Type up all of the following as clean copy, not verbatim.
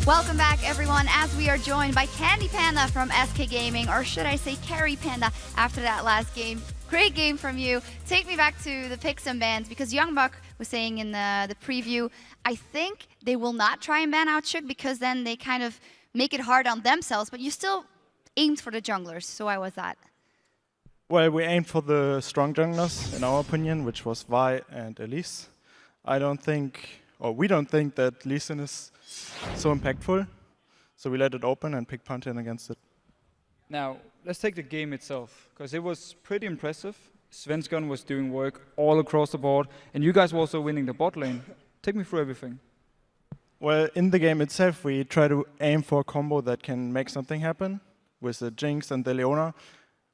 Welcome back, everyone, as we are joined by Candy Panda from SK Gaming, or should I say Carry Panda, after that last game. Great game from you. Take me back to the picks and bans, because Youngbuck was saying in the preview, I think they will not try and ban out Shook, because then they kind of make it hard on themselves, but you still aimed for the junglers, so why was that? Well, we aimed for the strong junglers, in our opinion, which was Vi and Elise. I don't think, or we don't think that Lee Sin is so impactful, so we let it open and picked Pantheon against it. Now, let's take the game itself, because it was pretty impressive. Svensson was doing work all across the board, and you guys were also winning the bot lane. Take me through everything. Well, in the game itself, we try to aim for a combo that can make something happen with the Jinx and the Leona.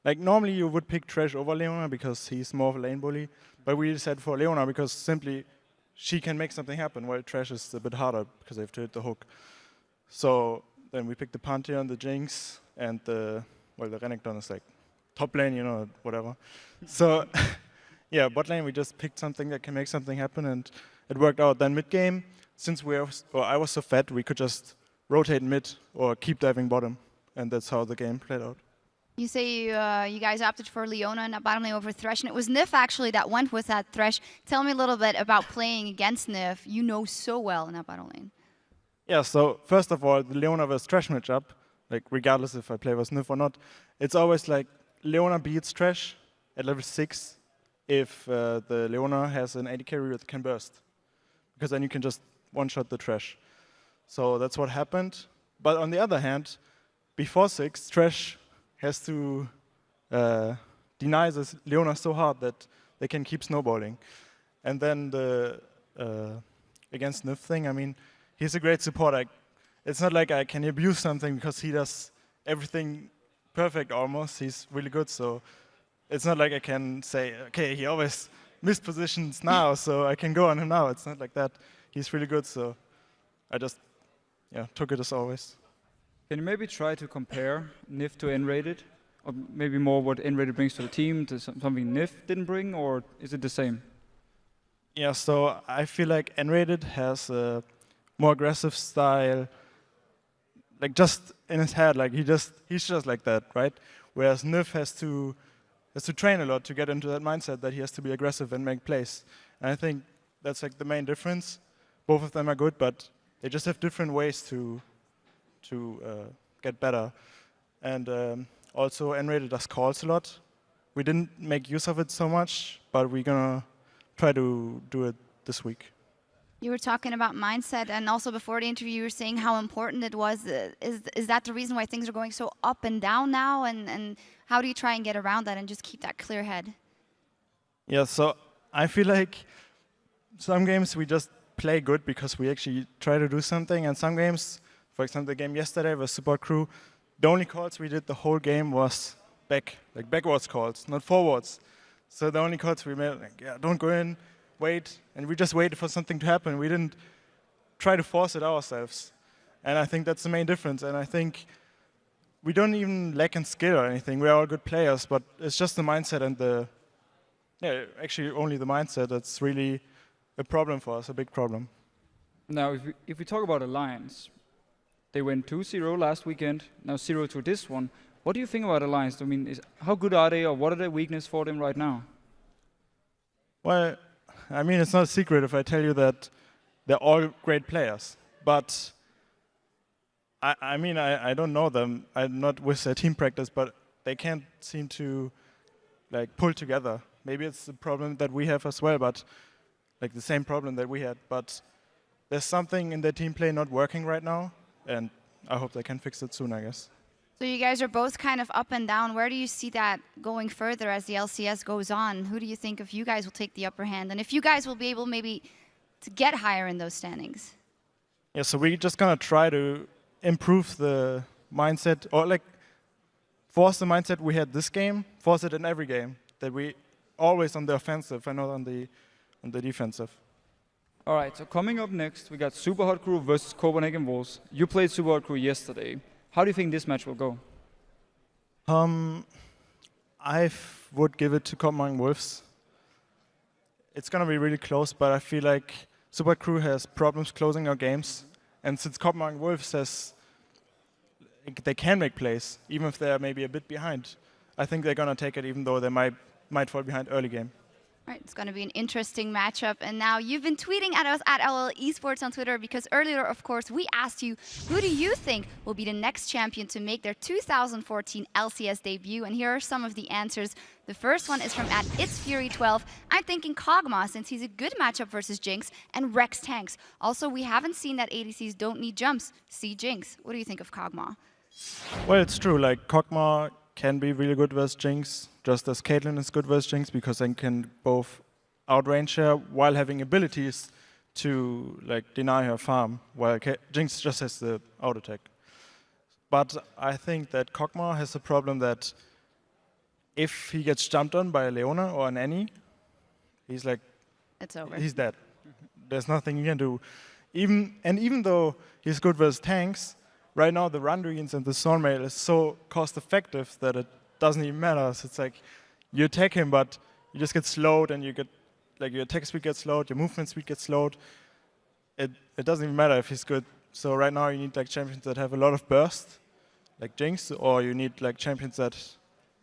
Like, normally you would pick Thresh over Leona because he's more of a lane bully, but we decided for Leona because simply she can make something happen, while Thresh is a bit harder because they have to hit the hook. So then we picked the Pantheon, the Jinx, and the Renekton is like top lane, you know, whatever. So yeah, bot lane we just picked something that can make something happen, and it worked out. Then mid game, since I was so fat, we could just rotate mid or keep diving bottom, and that's how the game played out. You say you guys opted for Leona in that bottom lane over Thresh, and it was Nif actually that went with that Thresh. Tell me a little bit about playing against Nif. You know so well in that bottom lane. Yeah, so first of all, the Leona vs Thresh matchup, like regardless if I play with Nif or not, it's always like Leona beats Thresh at level 6 if the Leona has an AD carry that can burst, because then you can just one-shot the Thresh. So that's what happened. But on the other hand, before 6, Thresh has to deny this Leona so hard that they can keep snowballing. And then the against Nif thing, I mean, he's a great support. It's not like I can abuse something because he does everything perfect almost. He's really good, so it's not like I can say, okay, he always missed positions now, so I can go on him now. It's not like that. He's really good, so I just took it as always. Can you maybe try to compare Nif to N-rated? Or maybe more what N-rated brings to the team to something Nif didn't bring, or is it the same? Yeah, so I feel like N-rated has a more aggressive style, like just in his head, like he's just like that, right? Whereas Nif has to train a lot to get into that mindset that he has to be aggressive and make plays. And I think that's like the main difference. Both of them are good, but they just have different ways to get better. And also N-rated does calls a lot. We didn't make use of it so much, but we're gonna try to do it this week. You were talking about mindset, and also before the interview you were saying how important it was. Is that the reason why things are going so up and down now? And how do you try and get around that and just keep that clear head? Yeah, so I feel like some games we just play good because we actually try to do something, and some games, for example, the game yesterday was Support Crew, the only calls we did the whole game was backwards calls, not forwards. So the only calls we made, like, yeah, don't go in, wait, and we just waited for something to happen. We didn't try to force it ourselves. And I think that's the main difference. And I think we don't even lack in skill or anything. We're all good players, but it's just the mindset and actually only the mindset that's really a problem for us, a big problem. Now, if we talk about Alliance, they went 2-0 last weekend, now 0-2 this one. What do you think about Alliance? I mean, how good are they, or what are the weaknesses for them right now? Well, I mean, it's not a secret if I tell you that they're all great players. But I mean, I don't know them. I'm not with their team practice, but they can't seem to like pull together. Maybe it's the problem that we have as well, but like the same problem that we had. But there's something in their team play not working right now, and I hope they can fix it soon, I guess. So you guys are both kind of up and down. Where do you see that going further as the LCS goes on? Who do you think of you guys will take the upper hand? And if you guys will be able maybe to get higher in those standings? Yeah, so we're just going to try to improve the mindset, or like force the mindset we had this game, force it in every game, that we always on the offensive and not on the defensive. All right, so coming up next, we got Super Hot Crew versus Copenhagen Wolves. You played Super Hot Crew yesterday. How do you think this match will go? I would give it to Copenhagen Wolves. It's going to be really close, but I feel like Super Crew has problems closing our games, And since Copenhagen Wolves says they can make plays, even if they're maybe a bit behind, I think they're going to take it, even though they might fall behind early game. Right, it's going to be an interesting matchup. And now you've been tweeting at us at LOL Esports on Twitter because earlier, of course, we asked you, who do you think will be the next champion to make their 2014 LCS debut? And here are some of the answers. The first one is from at It'sFury12. I'm thinking Kog'Maw, since he's a good matchup versus Jinx, and Rex tanks. Also, we haven't seen that ADCs don't need jumps. See Jinx. What do you think of Kog'Maw? Well, it's true. Like, Kog'Maw can be really good versus Jinx, just as Caitlyn is good versus Jinx, because they can both outrange her while having abilities to like deny her farm, while Jinx just has the auto attack. But I think that Kog'Maw has a problem that if he gets jumped on by a Leona or an Annie, he's like, It's over. he's dead. There's nothing he can do. Even though he's good versus tanks, right now the Rundreens and the Stormmail is so cost effective that it doesn't even matter. So it's like you attack him, but you just get slowed, and you get like your attack speed gets slowed, your movement speed gets slowed. It doesn't even matter if he's good. So right now you need like champions that have a lot of burst, like Jinx, or you need like champions that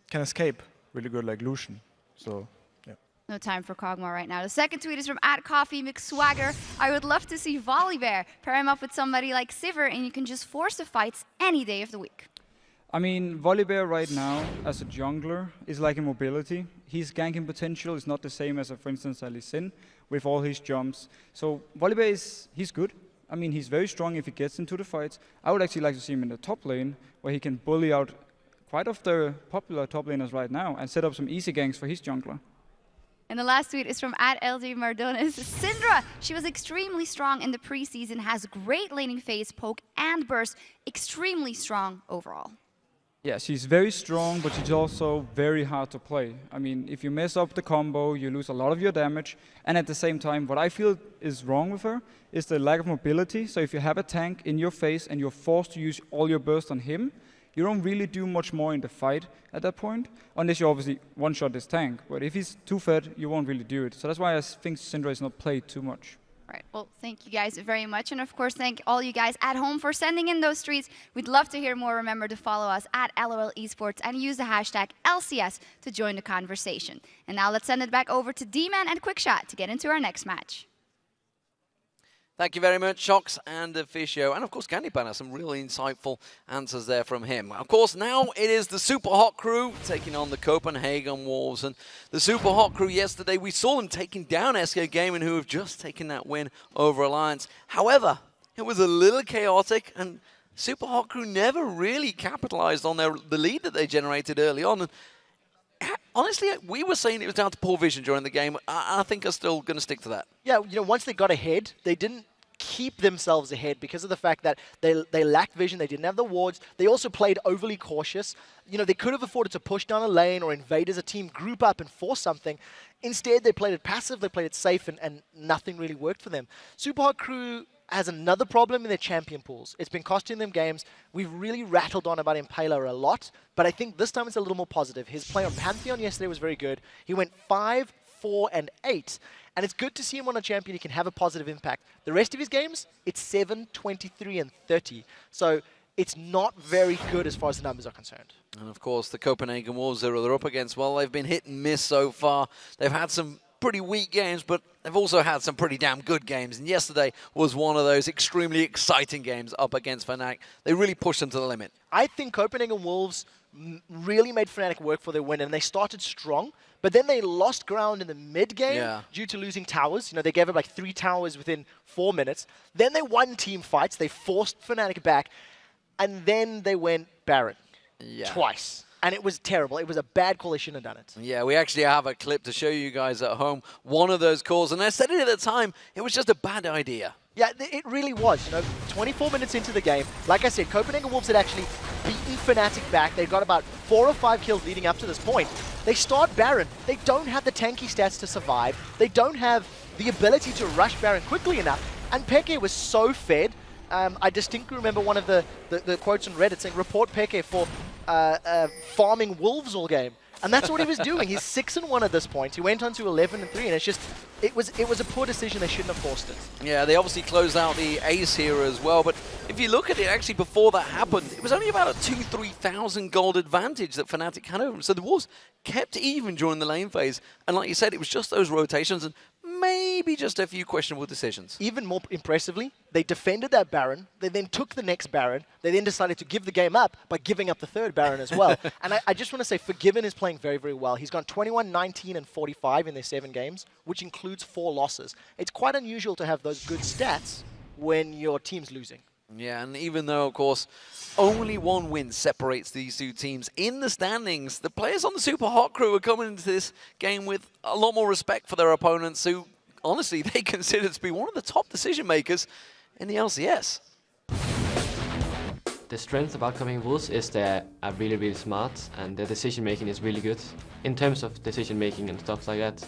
can escape really good, like Lucian. So. No time for Kog'Maw right now. The second tweet is from @CoffeeMcSwagger. I would love to see Volibear. Pair him up with somebody like Sivir, and you can just force the fights any day of the week. I mean, Volibear right now, as a jungler, is like a mobility. His ganking potential is not the same as, for instance, a Lee Sin with all his jumps. So Volibear he's good. I mean, he's very strong if he gets into the fights. I would actually like to see him in the top lane, where he can bully out quite of the popular top laners right now and set up some easy ganks for his jungler. And the last tweet is from @LDMardones. Syndra, she was extremely strong in the preseason, has great laning phase, poke, and burst. Extremely strong overall. Yeah, she's very strong, but she's also very hard to play. I mean, if you mess up the combo, you lose a lot of your damage. And at the same time, what I feel is wrong with her is the lack of mobility. So if you have a tank in your face and you're forced to use all your burst on him, you don't really do much more in the fight at that point, unless you obviously one-shot this tank. But if he's too fed, you won't really do it. So that's why I think Syndra is not played too much. All right, well, thank you guys very much. And of course, thank all you guys at home for sending in those tweets. We'd love to hear more. Remember to follow us at LOL Esports and use the hashtag LCS to join the conversation. And now let's send it back over to D-Man and Quickshot to get into our next match. Thank you very much, Shox and Officio. And of course, CandyPanna, some really insightful answers there from him. Of course, now it is the Super Hot Crew taking on the Copenhagen Wolves. And the Super Hot Crew yesterday, we saw them taking down SK Gaming, who have just taken that win over Alliance. However, it was a little chaotic, and Super Hot Crew never really capitalized on the lead that they generated early on. And honestly, we were saying it was down to poor vision during the game. I think I'm still going to stick to that. Yeah, you know, once they got ahead, they didn't keep themselves ahead because of the fact that they lacked vision, they didn't have the wards. They also played overly cautious. You know, they could have afforded to push down a lane or invade as a team, group up and force something. Instead, they played it passive, they played it safe, and nothing really worked for them. Super Hot Crew has another problem in their champion pools. It's been costing them games. We've really rattled on about Impaler a lot, but I think this time it's a little more positive. His play on Pantheon yesterday was very good. He went 5, 4, and 8. And it's good to see him on a champion. He can have a positive impact. The rest of his games, it's 7, 23, and 30. So it's not very good as far as the numbers are concerned. And of course, the Copenhagen Wolves that they're up against, well, they've been hit and miss so far. They've had some pretty weak games, but they've also had some pretty damn good games. And yesterday was one of those extremely exciting games up against Fnatic. They really pushed them to the limit. I think Copenhagen Wolves really made Fnatic work for their win, and they started strong, but then they lost ground in the mid-game due to losing towers. You know, they gave up like 3 towers within 4 minutes. Then they won team fights. They forced Fnatic back, and then they went Baron twice. And it was terrible. It was a bad call. They shouldn't have done it. Yeah, we actually have a clip to show you guys at home. One of those calls, and I said it at the time, it was just a bad idea. Yeah, it really was. You know, 24 minutes into the game, like I said, Copenhagen Wolves had actually beaten Fnatic back. They got about 4 or 5 kills leading up to this point. They start Baron. They don't have the tanky stats to survive. They don't have the ability to rush Baron quickly enough. And Peke was so fed. I distinctly remember one of the quotes on Reddit saying, report Peke for farming wolves all game. And that's what he was doing. He's 6-1 at this point. He went on to 11-3, and it's just, it was a poor decision. They shouldn't have forced it. Yeah, they obviously closed out the ace here as well, but if you look at it, actually before that happened, it was only about a 2,000-3,000 gold advantage that Fnatic had over them. So the Wolves kept even during the lane phase, and like you said, it was just those rotations and maybe just a few questionable decisions. Even more impressively, they defended that Baron, they then took the next Baron, they then decided to give the game up by giving up the third Baron as well. And I just want to say, Forgiven is playing very, very well. He's gone 21, 19, and 45 in their 7 games, which includes 4 losses. It's quite unusual to have those good stats when your team's losing. Yeah, and even though, of course, only 1 win separates these 2 teams in the standings, the players on the Super Hot crew are coming into this game with a lot more respect for their opponents, who, honestly, they consider to be one of the top decision makers in the LCS. The strength about Copenhagen Wolves is they are really, really smart, and their decision making is really good. In terms of decision making and stuff like that,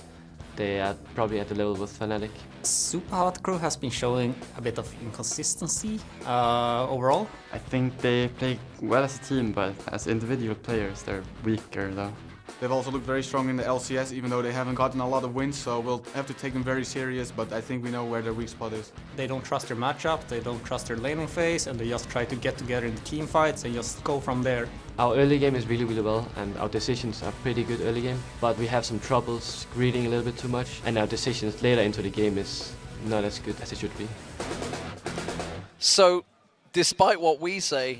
they are probably at the level with Fnatic. Super Hot crew has been showing a bit of inconsistency overall. I think they play well as a team, but as individual players, they're weaker though. They've also looked very strong in the LCS, even though they haven't gotten a lot of wins, so we'll have to take them very serious, but I think we know where their weak spot is. They don't trust their matchup, they don't trust their laning phase, and they just try to get together in the team fights and just go from there. Our early game is really, really well, and our decisions are pretty good early game, but we have some troubles greeting a little bit too much, and our decisions later into the game is not as good as it should be. So, despite what we say,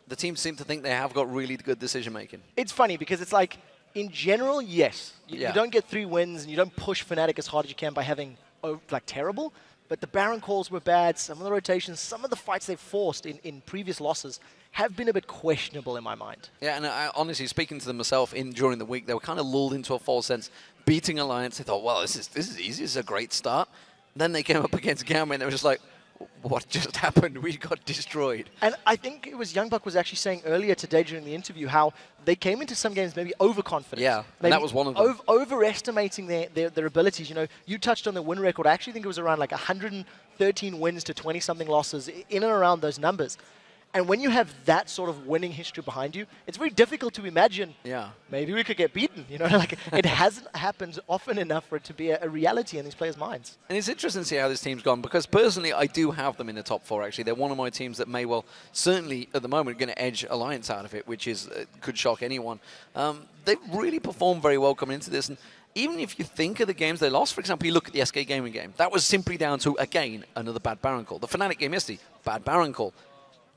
the teams seem to think they have got really good decision making. It's funny because it's like, in general, yes. You don't get 3 wins and you don't push Fnatic as hard as you can by having, like, terrible. But the Baron calls were bad, some of the rotations, some of the fights they've forced in previous losses have been a bit questionable in my mind. Yeah, and honestly, speaking to them myself during the week, they were kind of lulled into a false sense. Beating Alliance, they thought, well, this is easy, this is a great start. Then they came up against Gamma and they were just like, what just happened? We got destroyed. And I think it was Youngbuck was actually saying earlier today during the interview how they came into some games maybe overconfident. Yeah, and that was one of them. Overestimating their abilities. You know, you touched on the win record. I actually think it was around like 113 wins to 20-something losses, in and around those numbers. And when you have that sort of winning history behind you, it's very difficult to imagine, maybe we could get beaten. You know, like it hasn't happened often enough for it to be a reality in these players' minds. And it's interesting to see how this team's gone, because personally, I do have them in the top 4, actually. They're one of my teams that may well, certainly at the moment, going to edge Alliance out of it, which is could shock anyone. They've really performed very well coming into this. And even if you think of the games they lost, for example, you look at the SK Gaming game. That was simply down to, again, another bad Baron call. The Fnatic game yesterday, bad Baron call.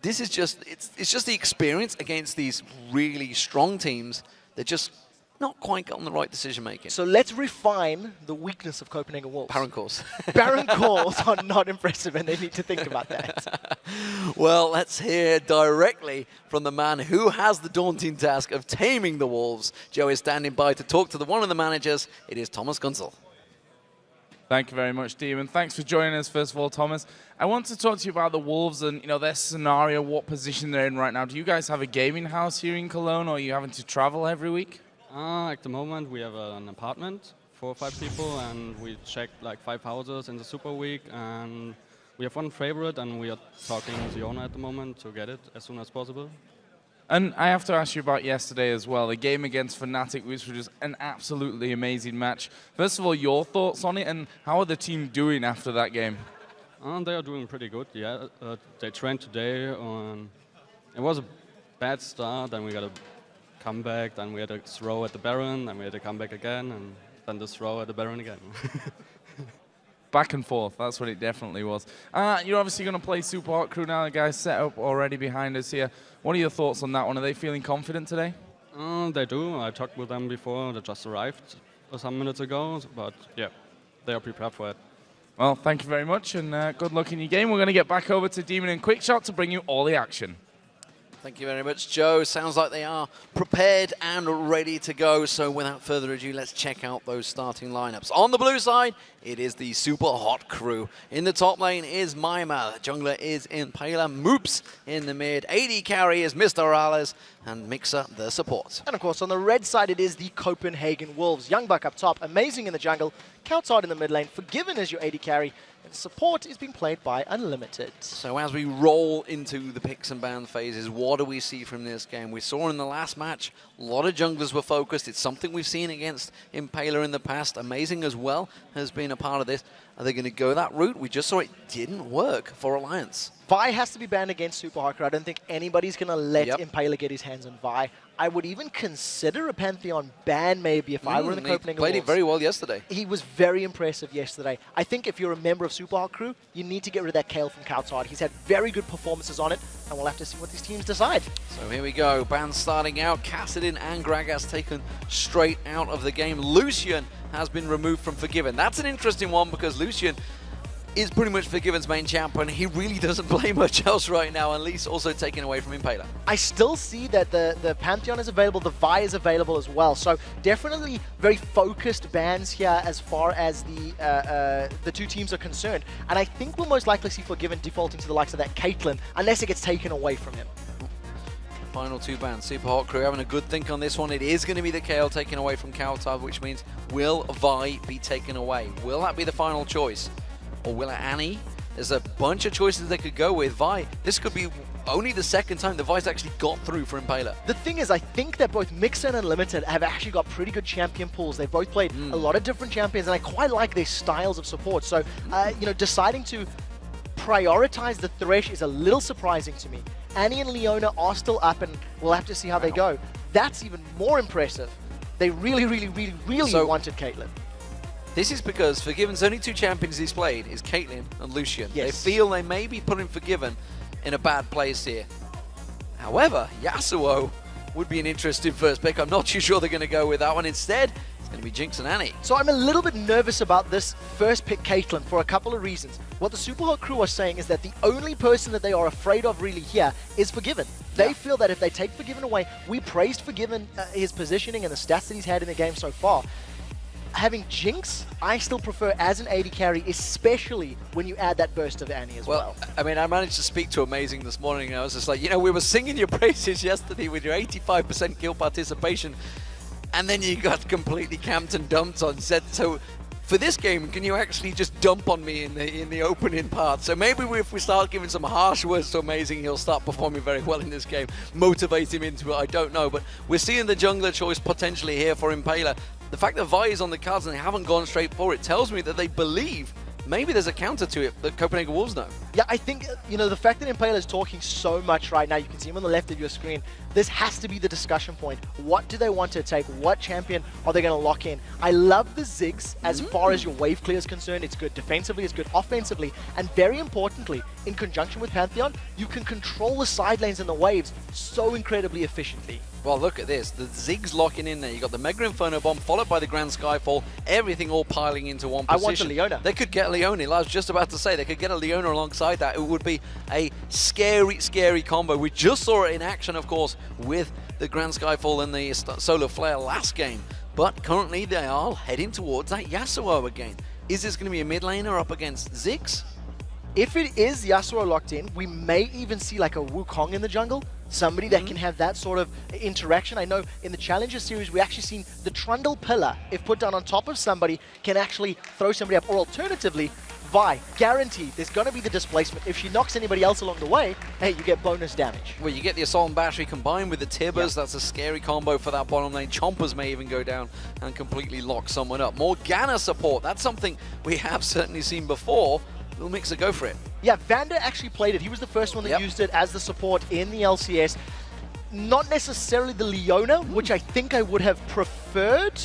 This is just, it's just the experience against these really strong teams. They're just not quite gotten the right decision making. So let's refine the weakness of Copenhagen Wolves. Baron calls. Baron calls are not impressive, and they need to think about that. Well, let's hear directly from the man who has the daunting task of taming the Wolves. Joe is standing by to talk to one of the managers. It is Thomas Gunzel. Thank you very much, Demon. Thanks for joining us, first of all, Thomas. I want to talk to you about the Wolves and their scenario, what position they're in right now. Do you guys have a gaming house here in Cologne, or are you having to travel every week? At the moment, we have an apartment, 4 or 5 people, and we checked like 5 houses in the Super Week, and we have one favorite, and we are talking to the owner at the moment to get it as soon as possible. And I have to ask you about yesterday as well, the game against Fnatic, which was just an absolutely amazing match. First of all, your thoughts on it, and how are the team doing after that game? They are doing pretty good, yeah. They trained today. It was a bad start, then we got a comeback, then we had a throw at the Baron, then we had a comeback again, and then the throw at the Baron again. Back and forth, that's what it definitely was. You're obviously going to play Super Hot Crew now, the guys set up already behind us here. What are your thoughts on that one? Are they feeling confident today? They do. I talked with them before. They just arrived some minutes ago, but yeah, they are prepared for it. Well, thank you very much, and good luck in your game. We're going to get back over to Demon and Quickshot to bring you all the action. Thank you very much, Joe. Sounds like they are prepared and ready to go. So without further ado, let's check out those starting lineups. On the blue side, it is the Super Hot crew. In the top lane is Mimer. Jungler is Impaler. Moops in the mid. AD carry is MrRallez. And Mixer the support. And of course, on the red side, it is the Copenhagen Wolves. Youngbuck up top, amazing in the jungle. cowTard in the mid lane. Forgiven as your AD carry. And support is being played by Unlimited. So as we roll into the picks and ban phases, what do we see from this game? We saw in the last match, a lot of junglers were focused. It's something we've seen against Impaler in the past. Amazing as well has been a part of this. Are they going to go that route? We just saw it didn't work for Alliance. Vi has to be banned against Super Hot Crew. I don't think anybody's going to let Impaler get his hands on Vi. I would even consider a Pantheon ban maybe if I were in the Copenhagen Wolves. Played it very well yesterday. He was very impressive yesterday. I think if you're a member of Super Hot Crew, you need to get rid of that Kale from cowTard. He's had very good performances on it, and we'll have to see what these teams decide. So here we go. Bans starting out. Kassadin and Gragas taken straight out of the game. Lucian has been removed from Forgiven. That's an interesting one because Lucian is pretty much Forgiven's main champion. He really doesn't play much else right now, and Lee's also taken away from Impaler. I still see that the Pantheon is available, the Vi is available as well. So definitely very focused bans here as far as the two teams are concerned. And I think we'll most likely see Forgiven defaulting to the likes of that Caitlyn, unless it gets taken away from him. Final two bans. Super Hot Crew having a good think on this one. It is going to be the KO taken away from cowTard, which means will Vi be taken away? Will that be the final choice? Or will it Annie? There's a bunch of choices they could go with. Vi, this could be only the second time the Vi's actually got through for Impaler. The thing is, I think that both Mixer and Unlimited have actually got pretty good champion pools. They've both played a lot of different champions, and I quite like their styles of support. So, you know, deciding to prioritize the Thresh is a little surprising to me. Annie and Leona are still up, and we'll have to see how they go. That's even more impressive. They really wanted Caitlyn. This is because Forgiven's only two champions he's played is Caitlyn and Lucian. Yes. They feel they may be putting Forgiven in a bad place here. However, Yasuo would be an interesting first pick. I'm not too sure they're going to go with that one. Instead, it's going to be Jinx and Annie. So I'm a little bit nervous about this first pick Caitlyn for a couple of reasons. What the Super Hot Crew are saying is that the only person that they are afraid of really here is Forgiven. They feel that if they take Forgiven away, we praised Forgiven, his positioning and the stats that he's had in the game so far. Having Jinx, I still prefer as an AD carry, especially when you add that burst of Annie as well. I mean, I managed to speak to Amazing this morning, and I was just like, you know, we were singing your praises yesterday with your 85% kill participation, and then you got completely camped and dumped on set. So for this game, can you actually just dump on me in the opening part? So maybe if we start giving some harsh words to Amazing, he'll start performing very well in this game, motivate him into it, I don't know. But we're seeing the jungler choice potentially here for Impaler. The fact that Vi is on the cards and they haven't gone straight for it tells me that they believe maybe there's a counter to it that Copenhagen Wolves know. Yeah, I think, you know, the fact that Impaler is talking so much right now, you can see him on the left of your screen, this has to be the discussion point. What do they want to take? What champion are they going to lock in? I love the Ziggs as far as your wave clear is concerned. It's good defensively, it's good offensively, and very importantly, in conjunction with Pantheon, you can control the side lanes and the waves so incredibly efficiently. Well, look at this. The Ziggs locking in there. You got the Mega Inferno Bomb followed by the Grand Skyfall. Everything all piling into one position. I want a Leona. They could get Leona. I was just about to say they could get a Leona alongside that. It would be a scary, scary combo. We just saw it in action, of course, with the Grand Skyfall and the Solar Flare last game. But currently they are heading towards that Yasuo again. Is this going to be a mid laner up against Ziggs? If it is Yasuo locked in, we may even see like a Wukong in the jungle. Somebody that can have that sort of interaction. I know in the Challenger series, we actually seen the Trundle Pillar, if put down on top of somebody, can actually throw somebody up. Or alternatively, Vi, guaranteed, there's going to be the displacement. If she knocks anybody else along the way, hey, you get bonus damage. Well, you get the Assault and Battery combined with the Tibbers. That's a scary combo for that bottom lane. Chompers may even go down and completely lock someone up. Morgana support, that's something we have certainly seen before. Will Mixer go for it? Yeah, Vander actually played it. He was the first one that used it as the support in the LCS. Not necessarily the Leona, which I think I would have preferred.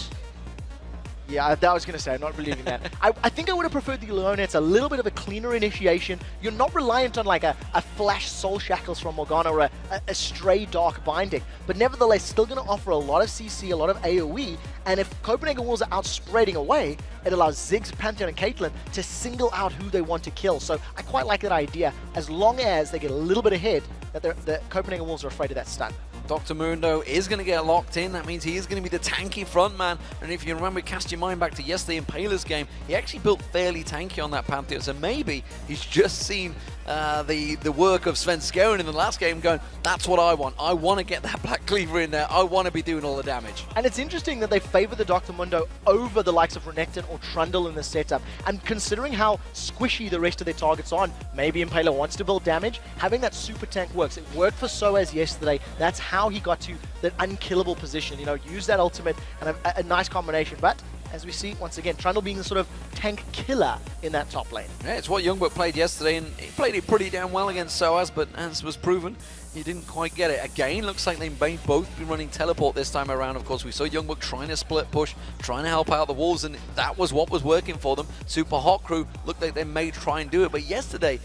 Yeah, that was going to say, I'm not believing that. I think I would have preferred the Leona. It's a little bit of a cleaner initiation. You're not reliant on like a flash Soul Shackles from Morgana or a stray Dark Binding. But nevertheless, still going to offer a lot of CC, a lot of AoE. And if Copenhagen Wolves are out spreading away, it allows Ziggs, Pantheon, and Caitlyn to single out who they want to kill. So I quite like that idea, as long as they get a little bit ahead, that the Copenhagen Wolves are afraid of that stun. Dr. Mundo is going to get locked in. That means he is going to be the tanky frontman. And if you remember, cast your mind back to yesterday in Paler's game, he actually built fairly tanky on that Pantheon. So maybe he's just seen the work of Sven Skjern in the last game going, that's what I want. I want to get that Black Cleaver in there. I want to be doing all the damage. And it's interesting that they favor the Dr. Mundo over the likes of Renekton or Trundle in this setup. And considering how squishy the rest of their targets are, maybe Impaler wants to build damage, having that super tank works. It worked for Soaz yesterday. That's how he got to that unkillable position. You know, use that ultimate and a nice combination. But as we see, once again, Trundle being the sort of tank killer in that top lane. Yeah, it's what Youngbuck played yesterday, and he played it pretty damn well against Soaz, but as was proven, he didn't quite get it. Again, looks like they may both be running teleport this time around. Of course, we saw Youngbuck trying to split push, trying to help out the Wolves, and that was what was working for them. Super Hot Crew looked like they may try and do it, but yesterday,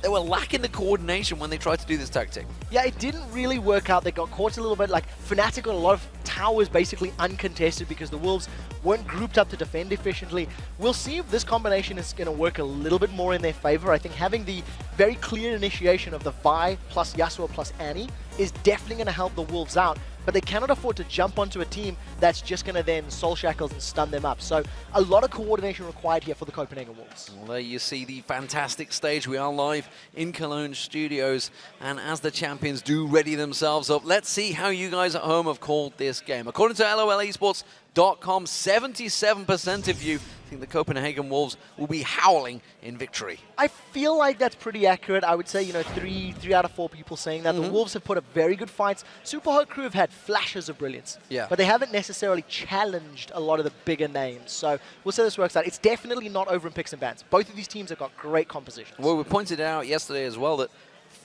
they were lacking the coordination when they tried to do this tactic. Yeah, it didn't really work out. They got caught a little bit. Like, Fnatic got a lot of towers basically uncontested because the Wolves weren't grouped up to defend efficiently. We'll see if this combination is going to work a little bit more in their favor. I think having the very clear initiation of the Vi plus Yasuo plus Annie is definitely going to help the Wolves out. But they cannot afford to jump onto a team that's just going to then Soul Shackles and stun them up. So a lot of coordination required here for the Copenhagen Wolves. Well, there you see the fantastic stage. We are live in Cologne Studios, and as the champions do ready themselves up, let's see how you guys at home have called this game. According to LOLesports.com, 77% of you think the Copenhagen Wolves will be howling in victory. I feel like that's pretty accurate. I would say, you know, three out of 4 people saying that. The Wolves have put up very good fights. Super Hot Crew have had flashes of brilliance, but they haven't necessarily challenged a lot of the bigger names. So we'll see how this works out. It's definitely not over in picks and bans. Both of these teams have got great compositions. Well, we pointed out yesterday as well that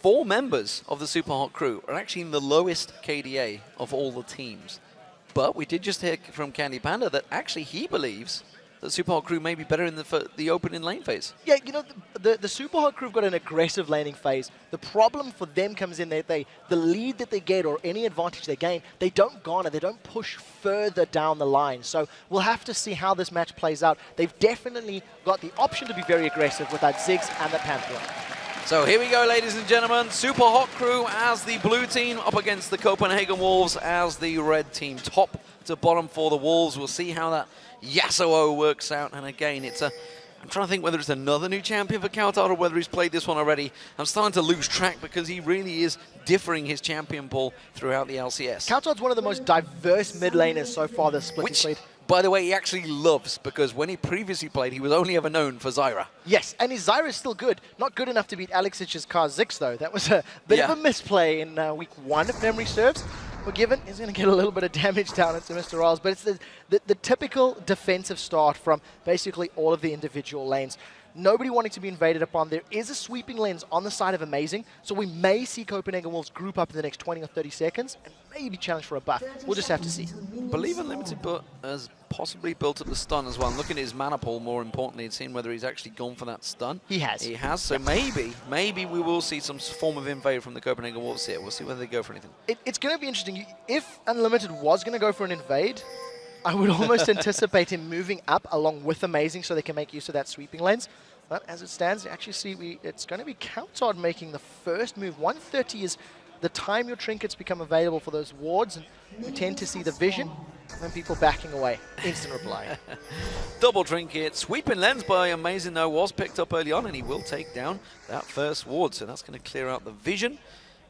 4 members of the Super Hot Crew are actually in the lowest KDA of all the teams. But we did just hear from Candy Panda that actually he believes the Super Hot Crew may be better in the opening lane phase. Yeah, you know, the Super Hot Crew have got an aggressive laning phase. The problem for them comes in that the lead that they get or any advantage they gain, they don't garner, they don't push further down the line. So we'll have to see how this match plays out. They've definitely got the option to be very aggressive with that Ziggs and that Pantheon. So here we go, ladies and gentlemen. Super Hot Crew as the blue team up against the Copenhagen Wolves as the red team. Top to bottom for the Wolves. We'll see how that Yasuo works out. And again, it's I'm trying to think whether it's another new champion for cowTard or whether he's played this one already. I'm starting to lose track because he really is differing his champion pool throughout the LCS. cowTard's one of the most diverse mid laners so far this split. Which, by the way, he actually loves, because when he previously played, he was only ever known for Zyra. Yes, and his Zyra is still good. Not good enough to beat Alexic's Kha'Zix, though. That was a bit of a misplay in week 1, if memory serves. Forgiven, he's going to get a little bit of damage down into MrRallez, but it's the typical defensive start from basically all of the individual lanes. Nobody wanting to be invaded upon. There is a sweeping lens on the side of Amazing, so we may see Copenhagen Wolves group up in the next 20 or 30 seconds and maybe challenge for a buff. We'll just have to see. I believe Unlimited has possibly built up the stun as well. And looking at his mana pool, more importantly, and seeing whether he's actually gone for that stun. He has. He has, so maybe we will see some form of invade from the Copenhagen Wolves here. We'll see whether they go for anything. It's going to be interesting. If Unlimited was going to go for an invade, I would almost anticipate him moving up along with Amazing so they can make use of that sweeping lanes. But as it stands, you actually see it's going to be cowTard making the first move. 130 is the time your trinkets become available for those wards, and we tend to see the vision and people backing away. Instant reply. Double trinket. Sweeping lens by Amazing, though, was picked up early on, and he will take down that first ward. So that's going to clear out the vision.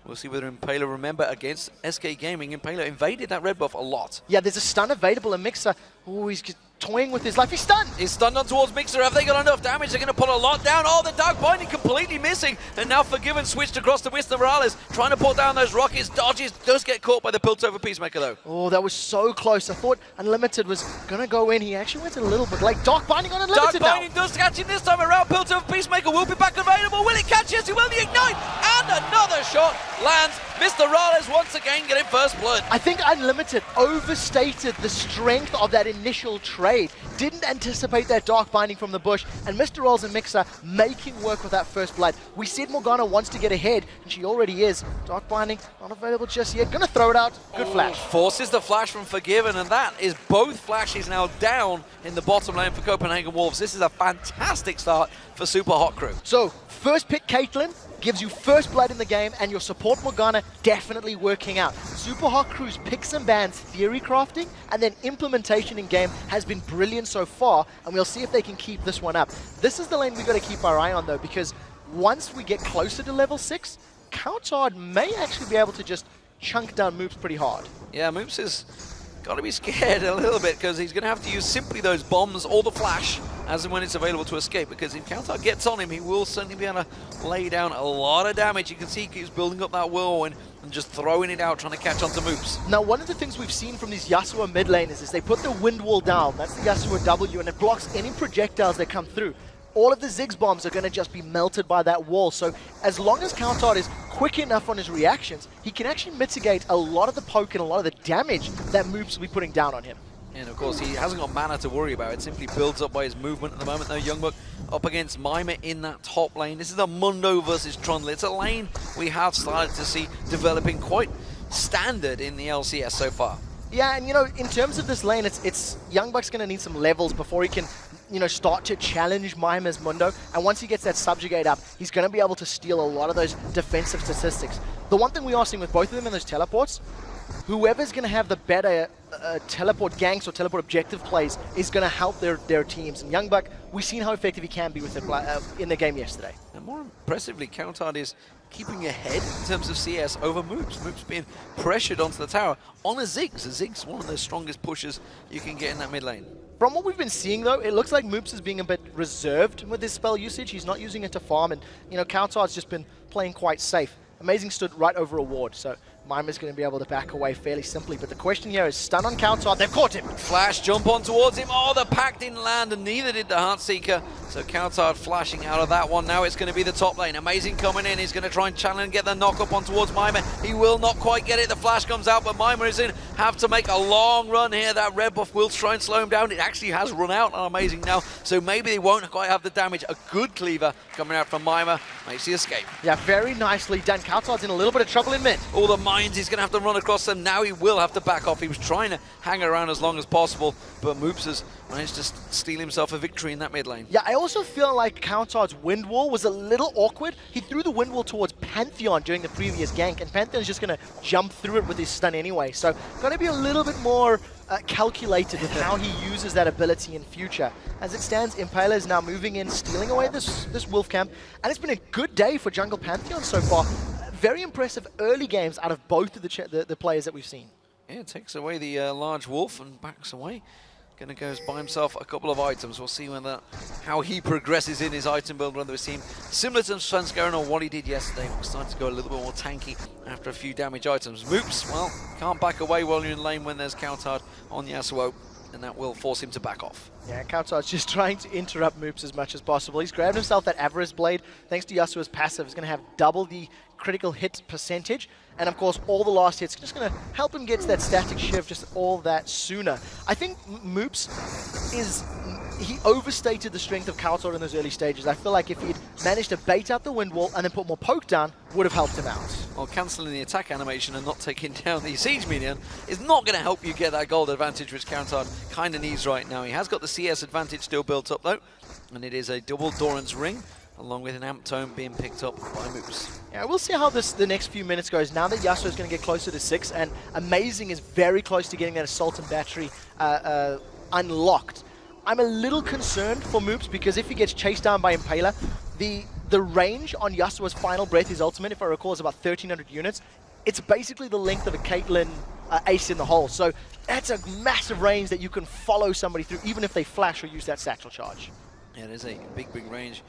We'll see whether Impaler, remember, against SK Gaming, Impaler invaded that red buff a lot. Yeah, there's a stun available in Mixer. Oh, he's toying with his life. He's stunned. He's stunned on towards Mixer. Have they got enough damage? They're going to put a lot down. Oh, the Dark Binding completely missing. And now Forgiven switched across to MrRallez, trying to pull down those rockets. Dodges, does get caught by the Piltover Peacemaker, though. Oh, that was so close. I thought Unlimited was going to go in. He actually went a little bit like Dark Binding on Unlimited. Dark Binding does catch him this time around. Piltover Peacemaker will be back available. Will it catch? Yes, he will. The Ignite. And another shot lands. MrRallez once again getting first blood. I think Unlimited overstated the strength of that initial trade. Didn't anticipate that Dark Binding from the bush, and MrRallez and Mixer making work with that first blood. We said Morgana wants to get ahead, and she already is. Dark Binding not available just yet. Gonna throw it out. Good flash. Forces the flash from Forgiven, and that is both flashes now down in the bottom lane for Copenhagen Wolves. This is a fantastic start for Super Hot Crew. So, first pick Caitlyn. gives you first blood in the game, and your support Morgana definitely working out. Super Hot Crew's picks and bans theory crafting and then implementation in game has been brilliant so far, and we'll see if they can keep this one up. This is the lane we've got to keep our eye on though, because once we get closer to level 6, cowTard may actually be able to just chunk down Moops pretty hard. Yeah, Moops is got to be scared a little bit because he's going to have to use simply those bombs or the flash as and when it's available to escape, because if cowTard gets on him, he will certainly be able to lay down a lot of damage. You can see he keeps building up that whirlwind and just throwing it out, trying to catch onto Moops. Now, one of the things we've seen from these Yasuo mid laners is they put the wind wall down, that's the Yasuo W, and it blocks any projectiles that come through. All of the Ziggs bombs are going to just be melted by that wall, so as long as cowTard is quick enough on his reactions, he can actually mitigate a lot of the poke and a lot of the damage that Moops will be putting down on him. And of course, he hasn't got mana to worry about. It simply builds up by his movement at the moment, though. Youngbuck up against Mimer in that top lane. This is a Mundo versus Trundle. It's a lane we have started to see developing quite standard in the LCS so far. Yeah, and you know, in terms of this lane, it's Youngbuck's going to need some levels before he can, you know, start to challenge Mimer's Mundo. And once he gets that subjugate up, he's going to be able to steal a lot of those defensive statistics. The one thing we are seeing with both of them in those teleports, whoever's going to have the better teleport ganks or teleport objective plays is going to help their teams. And Youngbuck, we've seen how effective he can be with it in the game yesterday. And more impressively, cowTard is keeping ahead in terms of CS over Moops. Moops being pressured onto the tower on a Ziggs. A Ziggs, one of the strongest pushers you can get in that mid lane. From what we've been seeing though, it looks like Moops is being a bit reserved with his spell usage. He's not using it to farm, and you know, cowTard's just been playing quite safe. Amazing stood right over a ward, so Mimer's going to be able to back away fairly simply. But the question here is stun on cowTard. They've caught him. Flash jump on towards him. Oh, the pack didn't land, and neither did the Heartseeker. So cowTard flashing out of that one. Now it's going to be the top lane. Amazing coming in. He's going to try and challenge and get the knock up on towards Mimer. He will not quite get it. The flash comes out, but Mimer is in. Have to make a long run here. That red buff will try and slow him down. It actually has run out on Amazing now, so maybe they won't quite have the damage. A good cleaver coming out from Mimer. Makes the escape. Yeah, very nicely done. cowTard's in a little bit of trouble in mid. All the mines, he's going to have to run across them. Now he will have to back off. He was trying to hang around as long as possible, but Moops has managed to steal himself a victory in that mid lane. Yeah, I also feel like cowTard's wind wall was a little awkward. He threw the wind wall towards Pantheon during the previous gank, and Pantheon's just going to jump through it with his stun anyway. So going to be a little bit more calculated with how he uses that ability in future. As it stands, Impaler is now moving in, stealing away this wolf camp, and it's been a good day for Jungle Pantheon so far. Very impressive early games out of both of the players that we've seen. Yeah, takes away the large wolf and backs away. Gonna go buy himself a couple of items. We'll see how he progresses in his item build, whether we see him similar to Svenskeren or what he did yesterday. We're starting to go a little bit more tanky after a few damage items. Moops, well, can't back away while you're in lane when there's cowTard on Yasuo, and that will force him to back off. Yeah, cowTard's just trying to interrupt Moops as much as possible. He's grabbed himself that Avarice Blade. Thanks to Yasuo's passive, he's going to have double the critical hit percentage. And of course, all the last hits just going to help him get to that static shift just all that sooner. I think Moops he overstated the strength of cowTard in those early stages. I feel like if he'd managed to bait out the wind wall and then put more poke down, would have helped him out. Well, cancelling the attack animation and not taking down the siege minion is not going to help you get that gold advantage, which cowTard kind of needs right now. He has got the CS advantage still built up though, and it is a double Doran's ring, along with an Amp Tome being picked up by Moops. Yeah, we'll see how the next few minutes goes. Now that Yasuo is going to get closer to 6, and Amazing is very close to getting that Assault and Battery unlocked. I'm a little concerned for Moops, because if he gets chased down by Impaler, the range on Yasuo's Final Breath, his ultimate, if I recall, is about 1,300 units. It's basically the length of a Caitlyn ace in the hole. So that's a massive range that you can follow somebody through, even if they flash or use that satchel charge. Yeah, it is a big range.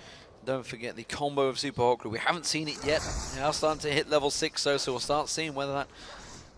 Don't forget the combo of Super Hot Crew. We haven't seen it yet. They are starting to hit level 6 though, so we'll start seeing whether that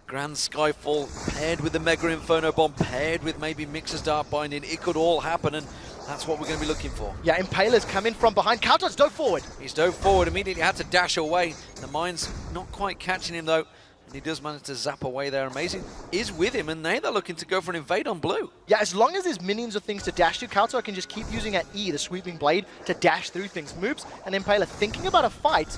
Grand Skyfall paired with the Mega Inferno Bomb, paired with maybe Mixer's Dark Binding, it could all happen, and that's what we're going to be looking for. Yeah, Impaler's come in from behind. cowTard's dove forward. He's dove forward, immediately had to dash away. The mine's not quite catching him though, and he does manage to zap away there. Amazing is with him, and now they're looking to go for an invade on blue. Yeah, as long as there's minions or things to dash to, cowTard can just keep using that E, the sweeping blade, to dash through things. Moops and Impaler thinking about a fight,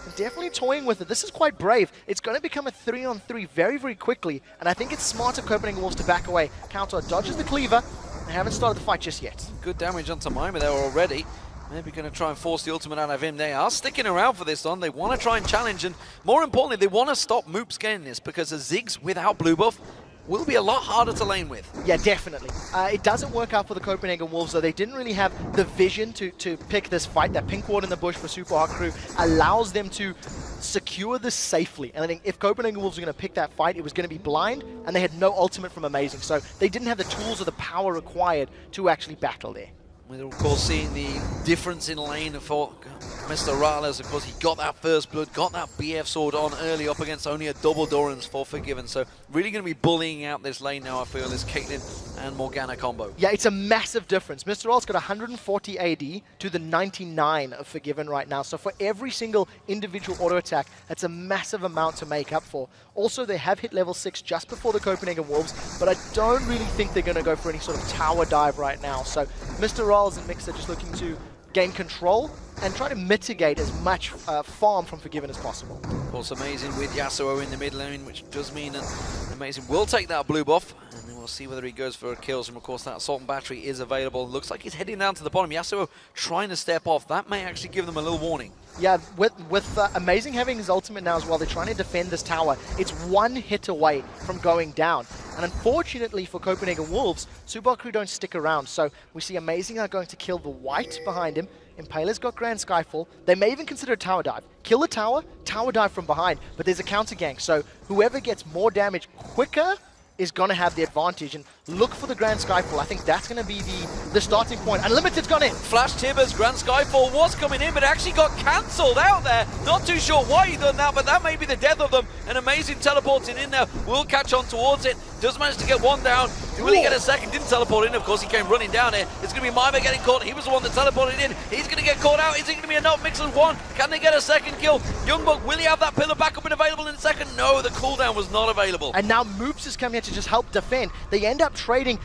and definitely toying with it. This is quite brave. It's going to become a 3-on-3 very, very quickly, and I think it's smart of Copenhagen Wolves to back away. cowTard dodges the cleaver, and haven't started the fight just yet. Good damage onto Mimer there already. Maybe going to try and force the ultimate out of him. They are sticking around for this one. They want to try and challenge, and more importantly, they want to stop Moops getting this, because a Ziggs without blue buff will be a lot harder to lane with. Yeah, definitely. It doesn't work out for the Copenhagen Wolves, though. They didn't really have the vision to pick this fight. That pink ward in the bush for Super Hot Crew allows them to secure this safely. And I think if Copenhagen Wolves were going to pick that fight, it was going to be blind, and they had no ultimate from Amazing. So they didn't have the tools or the power required to actually battle there. We're of course seeing the difference in lane for MrRallez. Of course, he got that first blood, got that BF sword on early up against only a double Dorans for Forgiven. So really going to be bullying out this lane now, I feel, is Caitlyn and Morgana combo. Yeah, it's a massive difference. MrRallez got 140 AD to the 99 of Forgiven right now. So for every single individual auto attack, that's a massive amount to make up for. Also, they have hit level 6 just before the Copenhagen Wolves, but I don't really think they're going to go for any sort of tower dive right now. So MrRallez and Mix are just looking to gain control and try to mitigate as much farm from Forgiven as possible. Of course, Amazing with Yasuo in the mid lane, which does mean that Amazing will take that blue buff, and then we'll see whether he goes for kills. And of course, that Assault and Battery is available. Looks like he's heading down to the bottom. Yasuo trying to step off. That may actually give them a little warning. Yeah, with Amazing having his ultimate now as well, they're trying to defend this tower. It's one hit away from going down. And unfortunately for Copenhagen Wolves, Super Hot Crew don't stick around. So we see Amazing are going to kill the white behind him. Impaler's got Grand Skyfall. They may even consider a tower dive. Kill the tower, tower dive from behind, but there's a counter gank. So whoever gets more damage quicker is going to have the advantage, and look for the Grand Skyfall. I think that's going to be the starting point. Unlimited's gone in. Flash Tibbers, Grand Skyfall was coming in, but actually got cancelled out there. Not too sure why he done that, but that may be the death of them. An Amazing teleporting in there, will catch on towards it. Does manage to get one down. Will he get a second? Didn't teleport in, of course, he came running down here. It's going to be Mimer getting caught. He was the one that teleported in. He's going to get caught out. Is it going to be enough? Mixers one. Can they get a second kill? Youngbuck, will he have that pillar back up and available in a second? No, the cooldown was not available. And now Moops is coming here to just help defend. They end up trading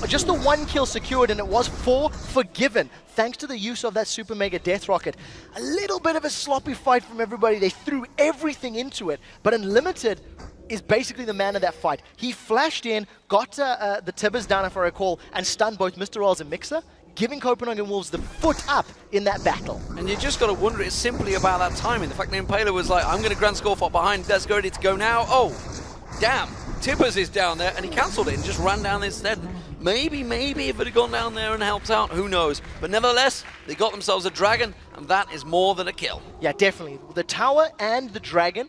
just the one kill secured, and it was for Forgiven, thanks to the use of that Super Mega Death Rocket. A little bit of a sloppy fight from everybody. They threw everything into it, but Unlimited is basically the man of that fight. He flashed in, got the Tibbers down, if I recall, and stunned both MrRallez and Mixer, giving Copenhagen Wolves the foot up in that battle. And you just got to wonder, it's simply about that timing. The fact that Impaler was like, I'm going to Grand Score behind, let's go ready to go now. Oh, damn. Tippers is down there, and he cancelled it and just ran down instead. Maybe if it had gone down there and helped out, who knows. But nevertheless, they got themselves a dragon, and that is more than a kill. Yeah, definitely. The tower and the dragon,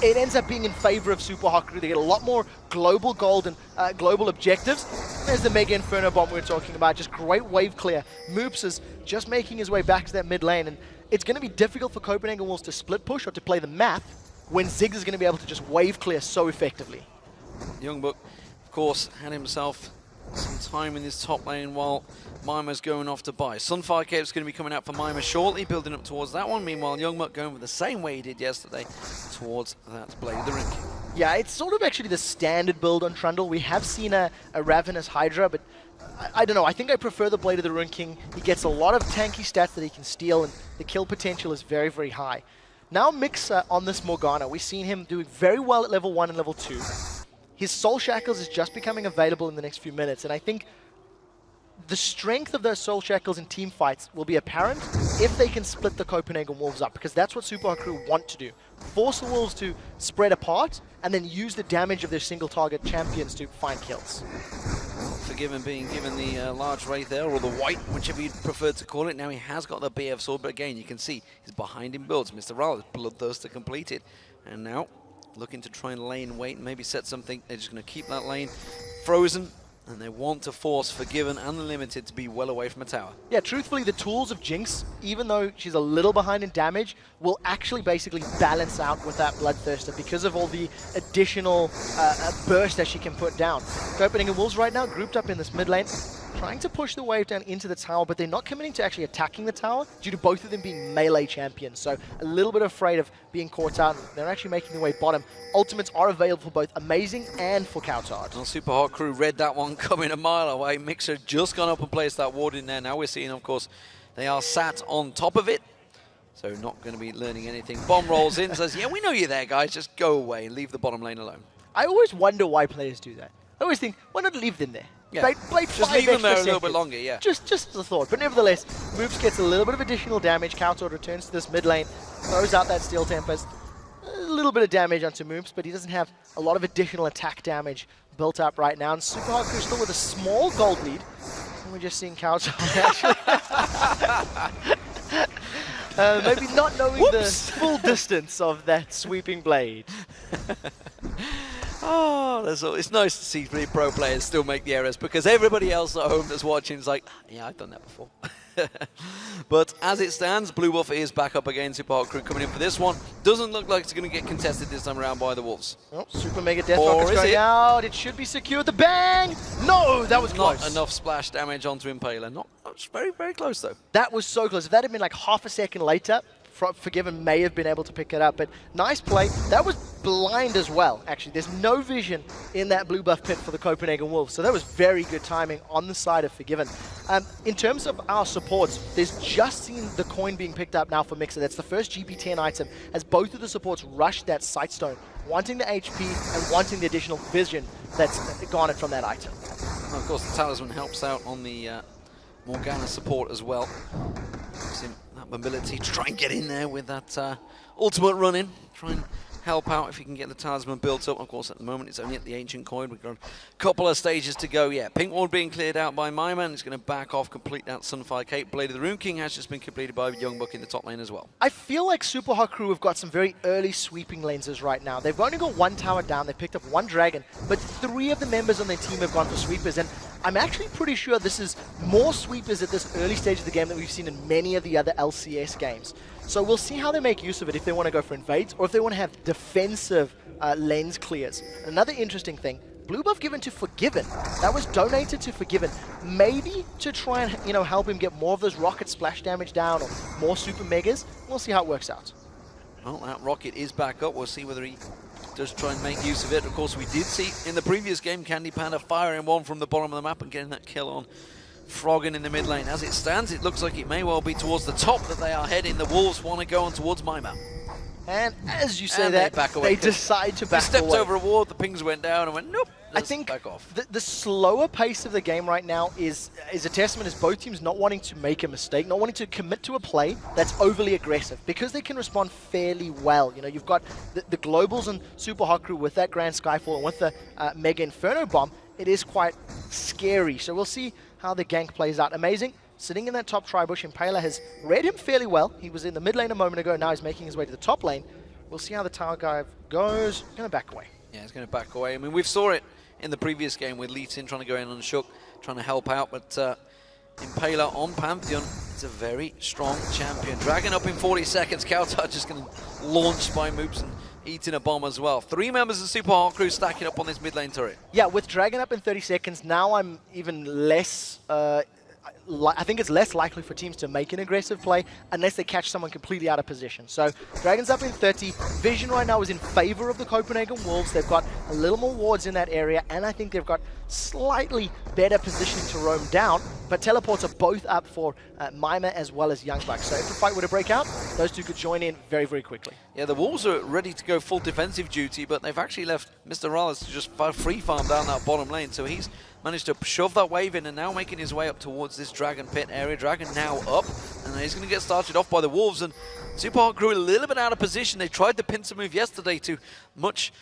it ends up being in favor of Super Hot Crew. They get a lot more global gold and global objectives. There's the Mega Inferno Bomb we were talking about, just great wave clear. Moops is just making his way back to that mid lane, and it's going to be difficult for Copenhagen Wolves to split push or to play the map when Ziggs is going to be able to just wave clear so effectively. Youngbuck, of course, had himself some time in his top lane while Mimer's going off to buy. Sunfire Cape's going to be coming out for Mimer shortly, building up towards that one. Meanwhile, Youngbuck going with the same way he did yesterday towards that Blade of the Ring. Yeah, it's sort of actually the standard build on Trundle. We have seen a Ravenous Hydra, but I don't know. I think I prefer the Blade of the Rune King. He gets a lot of tanky stats that he can steal, and the kill potential is very, very high. Now Mixer on this Morgana. We've seen him doing very well at level 1 and level 2. His Soul Shackles is just becoming available in the next few minutes, and I think the strength of those Soul Shackles in team fights will be apparent if they can split the Copenhagen Wolves up, because that's what Super Hot Crew want to do. Force the Wolves to spread apart, and then use the damage of their single target champions to find kills. Forgiven being given the large Wraith there, or the white, whichever you prefer to call it. Now he has got the BF sword, but again, you can see he's behind in builds. MrRallez, Bloodthirster completed. And now, looking to try and lane wait and maybe set something. They're just going to keep that lane frozen, and they want to force Forgiven and the Limited to be well away from a tower. Yeah, truthfully, the tools of Jinx, even though she's a little behind in damage, will actually basically balance out with that Bloodthirster because of all the additional burst that she can put down. Copenhagen Wolves right now grouped up in this mid lane, trying to push the wave down into the tower, but they're not committing to actually attacking the tower due to both of them being melee champions. So a little bit afraid of being caught out. They're actually making their way bottom. Ultimates are available for both Amazing and for cowTard. Well, Super Hot Crew read that one coming a mile away. Mixer just gone up and placed that ward in there. Now we're seeing, of course, they are sat on top of it. So not going to be learning anything. Bomb rolls in, says, yeah, we know you're there, guys. Just go away and leave the bottom lane alone. I always wonder why players do that. I always think, why not leave them there? Yeah. Blade Just 5 leave them there a extra little bit seconds. longer, yeah. Just as a thought. But nevertheless, Moops gets a little bit of additional damage. cowTard returns to this mid lane, throws out that Steel Tempest. A little bit of damage onto Moops, but he doesn't have a lot of additional attack damage built up right now. And Super Hardcore still with a small gold lead. And we're just seeing cowTard actually. Maybe not knowing the full distance of that sweeping blade. Oh, it's nice to see 3 pro players still make the errors, because everybody else at home that's watching is like, yeah, I've done that before. But as it stands, Blue Buff is back up again. Super Hot Crew coming in for this one. Doesn't look like it's going to get contested this time around by the Wolves. Oh, Super Mega Death Rocket's going out. It should be secured. The bang! No, that was close. Not enough splash damage onto Impaler. Not very, very close though. That was so close. If that had been like half a second later, Forgiven may have been able to pick it up, but nice play. That was blind as well, actually. There's no vision in that blue buff pit for the Copenhagen Wolves, so that was very good timing on the side of Forgiven. In terms of our supports, there's just seen the coin being picked up now for Mixer. That's the first GP10 item, as both of the supports rushed that Sightstone, wanting the HP and wanting the additional vision that's garnered from that item. Of course, the Talisman helps out on the Morgana support as well. Gives him that mobility to try and get in there with that ultimate run-in. Try and help out if you can get the Talisman built up. Of course, at the moment, it's only at the Ancient Coin. We've got a couple of stages to go. Yeah, Pink Ward being cleared out by Mimer, and it's going to back off, complete that Sunfire Cape. Blade of the Rune King has just been completed by Youngbuck in the top lane as well. I feel like Super Hot Crew have got some very early sweeping lenses right now. They've only got 1 tower down. They've picked up 1 dragon, but 3 of the members on their team have gone for sweepers, and I'm actually pretty sure this is more sweepers at this early stage of the game than we've seen in many of the other LCS games. So we'll see how they make use of it, if they want to go for invades or if they want to have defensive lens clears. Another interesting thing, blue buff given to Forgiven. That was donated to Forgiven, maybe to try and help him get more of those rocket splash damage down or more super megas. We'll see how it works out. Well, that rocket is back up. We'll see whether he does try and make use of it. Of course, we did see in the previous game Candy Panda firing one from the bottom of the map and getting that kill on Froggen in the mid lane. As it stands, it looks like it may well be towards the top that they are heading. The Wolves want to go on towards Mimer. And as you say and that, they decide to back away. They stepped over a ward, the pings went down and went, nope, I think back off. The slower pace of the game right now is a testament to both teams not wanting to make a mistake, not wanting to commit to a play that's overly aggressive, because they can respond fairly well. You've got the Globals and Super Hot Crew with that Grand Skyfall and with the Mega Inferno Bomb. It is quite scary, so we'll see how the gank plays out. Amazing. Sitting in that top tri-bush, Impaler has read him fairly well. He was in the mid lane a moment ago, now he's making his way to the top lane. We'll see how the tower dive goes. Going to back away. Yeah, he's going to back away. I mean, we saw it in the previous game with Lee Sin trying to go in on Shook, trying to help out, but Impaler on Pantheon is a very strong champion. Dragon up in 40 seconds. cowTard just going to launch by Moops and eating a bomb as well. 3 members of Super Hot Crew stacking up on this mid lane turret. Yeah, with Dragon up in 30 seconds, now I'm even less... I think it's less likely for teams to make an aggressive play unless they catch someone completely out of position. So Dragon's up in 30. Vision right now is in favor of the Copenhagen Wolves. They've got a little more wards in that area, and I think they've got slightly better positioning to roam down. But teleports are both up for Mimer as well as Youngbuck. So if the fight were to break out, those two could join in very, very quickly. Yeah, the Wolves are ready to go full defensive duty, but they've actually left MrRallez to just free farm down that bottom lane. So he's managed to shove that wave in and now making his way up towards this Dragon pit area. Dragon now up, and he's going to get started off by the Wolves. And Super Hot Crew a little bit out of position. They tried the pincer move yesterday to much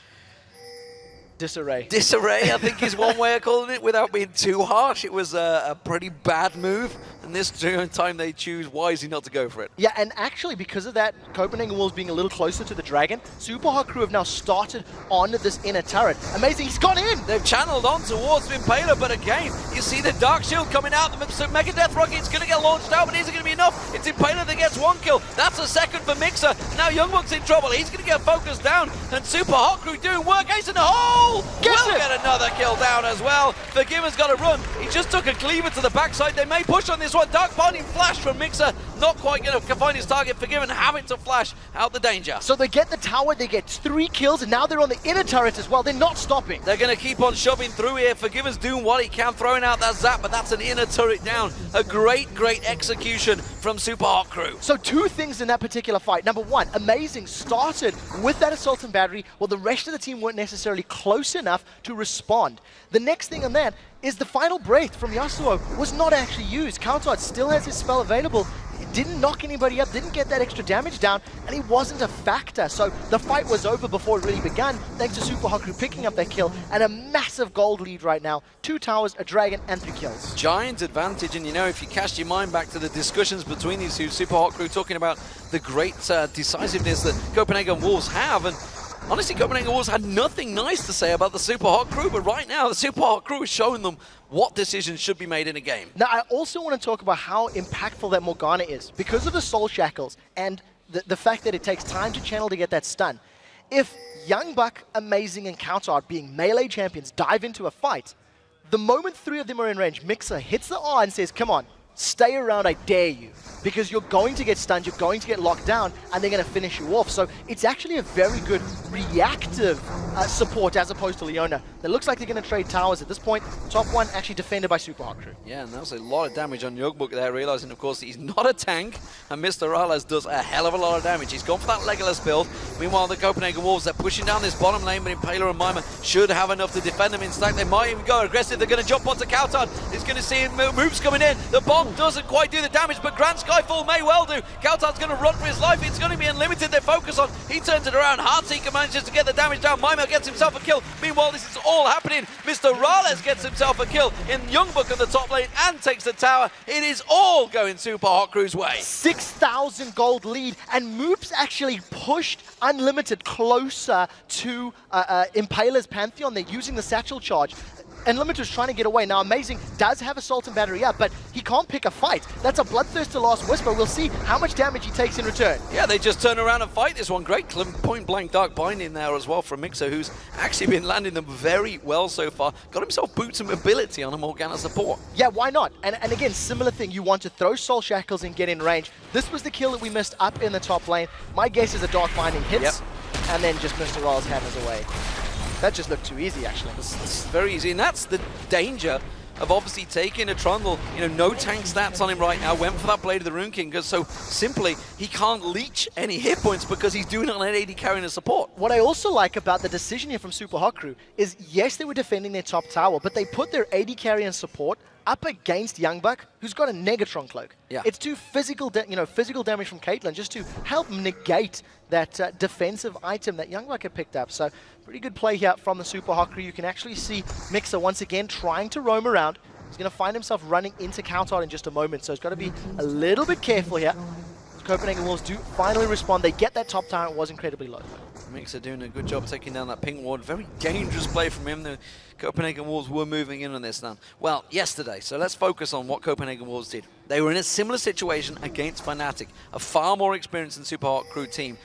disarray. Disarray, I think is one way of calling it, without being too harsh. It was a pretty bad move, and this time they choose wisely not to go for it. Yeah, and actually, because of that, Copenhagen Wolves being a little closer to the Dragon, Super Hot Crew have now started on this inner turret. Amazing, he's gone in! They've channeled on towards Impaler, but again, you see the Dark Shield coming out. The Mega Death Rocket's going to get launched out, but is it going to be enough? It's Impaler that gets 1 kill. That's a second for Mixer. Now Youngbuck's in trouble. He's going to get focused down, and Super Hot Crew doing work. Ace in the hole! Will get another kill down as well. Forgiven's got to run. He just took a cleaver to the backside. They may push on this one. Dark Binding Flash from Mixer not quite going to find his target. Forgiven having to flash out the danger. So they get the tower, they get 3 kills, and now they're on the inner turret as well. They're not stopping. They're going to keep on shoving through here. Forgiven's doing what he can, throwing out that zap, but that's an inner turret down. A great execution from Super Hot Crew. So 2 things in that particular fight. Number 1, Amazing started with that assault and battery, while the rest of the team weren't necessarily close enough to respond. The next thing on that is the final breath from Yasuo was not actually used. cowTard still has his spell available. It didn't knock anybody up, didn't get that extra damage down, and he wasn't a factor. So the fight was over before it really began, thanks to Super Hot Crew picking up that kill, and a massive gold lead right now. 2 towers, a dragon, and 3 kills. Giant advantage, and you know, if you cast your mind back to the discussions between these two, Super Hot Crew talking about the great decisiveness that Copenhagen Wolves have, and honestly, Copenhagen Wolves had nothing nice to say about the Super Hot Crew, but right now, the Super Hot Crew is showing them what decisions should be made in a game. Now, I also want to talk about how impactful that Morgana is. Because of the soul shackles and the fact that it takes time to channel to get that stun. If Youngbuck, Amazing, and cowTard, being melee champions, dive into a fight, the moment 3 of them are in range, Mixer hits the R and says, come on, stay around, I dare you. Because you're going to get stunned, you're going to get locked down, and they're going to finish you off. So it's actually a very good reactive support as opposed to Leona. It looks like they're going to trade towers at this point. Top 1 actually defended by Super Hot Crew. Yeah, and that's a lot of damage on Youngbuck there, realizing, of course, he's not a tank, and MrRallez does a hell of a lot of damage. He's gone for that Legolas build. Meanwhile, the Copenhagen Wolves, they're pushing down this bottom lane, but Impaler and Mimer should have enough to defend them. In fact, they might even go aggressive. They're going to jump onto cowTard. He's going to see moves coming in. The bomb doesn't quite do the damage, but Grand Skyfall may well do. cowTard's going to run for his life. It's going to be unlimited. They focus on. He turns it around. Heartseeker manages to get the damage down. Mimer gets himself a kill. Meanwhile, this is all happening. MrRallez gets himself a kill in Youngbuck in the top lane and takes the tower. It is all going Super Hot Crew's way. 6,000 gold lead, and Moops actually pushed Unlimited closer to Impaler's Pantheon. They're using the satchel charge. Unlimited's trying to get away. Now, Amazing does have Assault and Battery up, but he can't pick a fight. That's a Bloodthirst to Last Whisper. We'll see how much damage he takes in return. Yeah, they just turn around and fight this one. Great point-blank Dark Binding there as well from Mixer, who's actually been landing them very well so far. Got himself boots and mobility on a Morgana support. Yeah, why not? And again, similar thing. You want to throw Soul Shackles and get in range. This was the kill that we missed up in the top lane. My guess is a Dark Binding hits, and then just MrRallez hammers away. That just looked too easy, actually. It's very easy, and that's the danger of obviously taking a Trundle. You know, no tank stats on him right now. Went for that Blade of the Rune King, because so simply he can't leech any hit points because he's doing it on an AD carry and a support. What I also like about the decision here from Super Hot Crew is, yes, they were defending their top tower, but they put their AD carry and support up against Youngbuck, who's got a Negatron cloak. Yeah. It's too physical damage from Caitlyn just to help negate that defensive item that Youngbuck had picked up. So pretty good play here from the Super Hot Crew. You can actually see Mixer once again trying to roam around. He's going to find himself running into cowTard in just a moment, so he's got to be a little bit careful here. Copenhagen Wolves do finally respond. They get that top tower. It was incredibly low. Mixer doing a good job taking down that pink ward. Very dangerous play from him. The Copenhagen Wolves were moving in on this now. Well, yesterday, so let's focus on what Copenhagen Wolves did. They were in a similar situation against Fnatic, a far more experienced and Super Hot Crew team,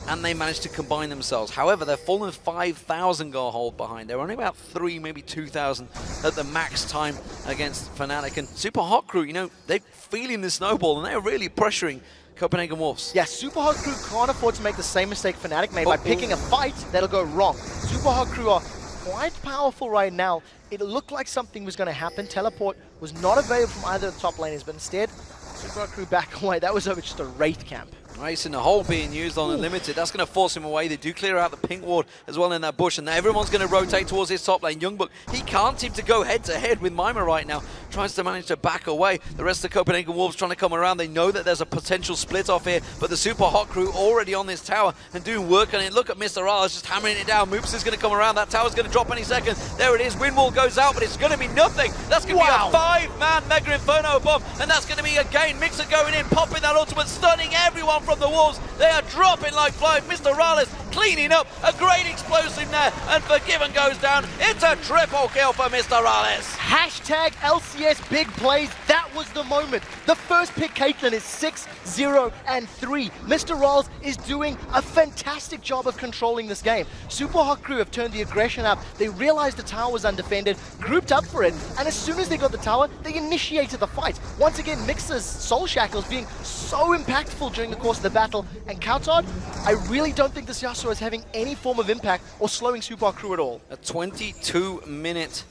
and they managed to combine themselves. However, they're fallen 5,000 goal hold behind. They're only about 3, maybe 2,000 at the max time against Fnatic. And Super Hot Crew, you know, they're feeling the snowball, and they're really pressuring Copenhagen Wolves. Yeah, Super Hot Crew can't afford to make the same mistake Fnatic made by picking a fight that'll go wrong. Super Hot Crew are quite powerful right now. It looked like something was going to happen. Teleport was not available from either of the top laners, but instead, Super Hot Crew back away. That was over just a Wraith camp. Nice, and the hole being used on Unlimited. That's going to force him away. They do clear out the pink ward as well in that bush, and everyone's going to rotate towards his top lane. Youngbuck, he can't seem to go head-to-head with Mimer right now. Tries to manage to back away. The rest of the Copenhagen Wolves trying to come around. They know that there's a potential split off here, but the Super Hot Crew already on this tower and doing work on it. Look at MrRallez just hammering it down. Moops is going to come around. That tower's going to drop any second. There it is. Windwall goes out, but it's going to be nothing. That's going to be a 5-man Mega Inferno bomb, and that's going to be again Mixer going in, popping that ultimate, stunning everyone from the Wolves. They are dropping like flies. MrRallez cleaning up. A great explosive there, and Forgiven goes down. It's a triple kill for MrRallez. Hashtag LCS big plays. that was the moment. The first pick, Caitlyn, is 6-0 and 3. MrRallez is doing a fantastic job of controlling this game. Super Hot Crew have turned the aggression up. They realized the tower was undefended, grouped up for it, and as soon as they got the tower, they initiated the fight. Once again, Mixer's Soul Shackles being so impactful during the course of the battle, and cowTard, I really don't think this Yasuo is having any form of impact or slowing Super Hot Crew at all. A 22-minute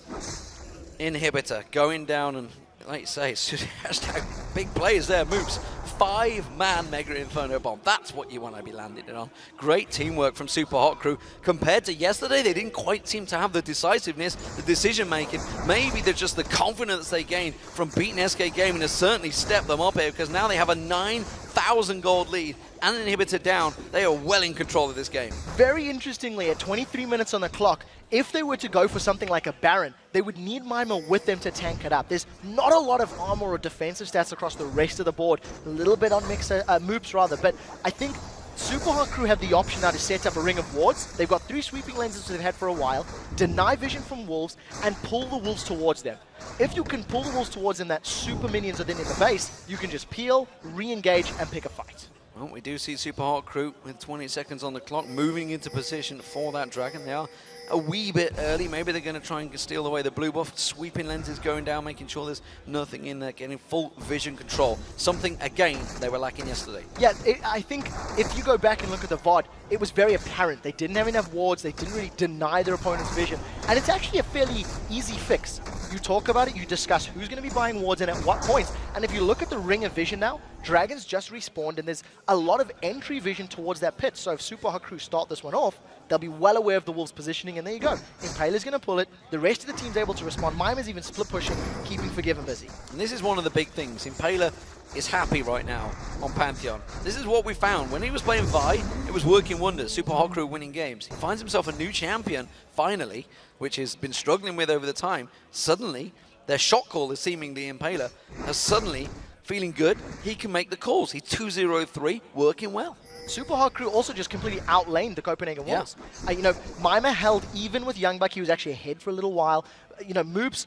inhibitor going down, and like you say, hashtag big players there, moves. 5-man Mega Inferno Bomb. That's what you want to be landing it on. Great teamwork from Super Hot Crew. Compared to yesterday, they didn't quite seem to have the decisiveness, the decision making. Maybe they're just the confidence they gained from beating SK Gaming has certainly stepped them up here, because now they have a 9,000 gold lead and an inhibitor down. They are well in control of this game. Very interestingly, at 23 minutes on the clock, if they were to go for something like a Baron, they would need Mimer with them to tank it up. There's not a lot of armor or defensive stats across the rest of the board. A little bit on Moops rather, but I think Super Hot Crew have the option now to set up a ring of wards. They've got 3 sweeping lenses they've had for a while, deny vision from Wolves, and pull the Wolves towards them. If you can pull the Wolves towards them, that super minions are then in the base, you can just peel, re-engage, and pick a fight. Well, we do see Super Hot Crew with 20 seconds on the clock moving into position for that dragon. They are a wee bit early. Maybe they're going to try and steal away the blue buff. Sweeping lenses going down, making sure there's nothing in there, getting full vision control. Something, again, they were lacking yesterday. Yeah, I think if you go back and look at the VOD, it was very apparent. They didn't have enough wards. They didn't really deny their opponent's vision. And it's actually a fairly easy fix. You talk about it, you discuss who's going to be buying wards and at what points. And if you look at the Ring of Vision now, Dragons just respawned and there's a lot of entry vision towards that pit. So if Super Hot Crew start this one off, they'll be well aware of the Wolves' positioning, and there you go. Impaler's going to pull it. The rest of the team's able to respond. Mimer's even split pushing, keeping Forgiven busy. And this is one of the big things. Impaler is happy right now on Pantheon. This is what we found. When he was playing Vi, it was working wonders. Super Hot Crew winning games. He finds himself a new champion, finally, which he's been struggling with over the time. Suddenly, their shot call is seemingly Impaler, has suddenly feeling good. He can make the calls. He's 2-0-3, working well. Super Hot Crew also just completely outlaned the Copenhagen Wolves. You know, Mimer held even with Youngbuck. He was actually ahead for a little while. You know, Moops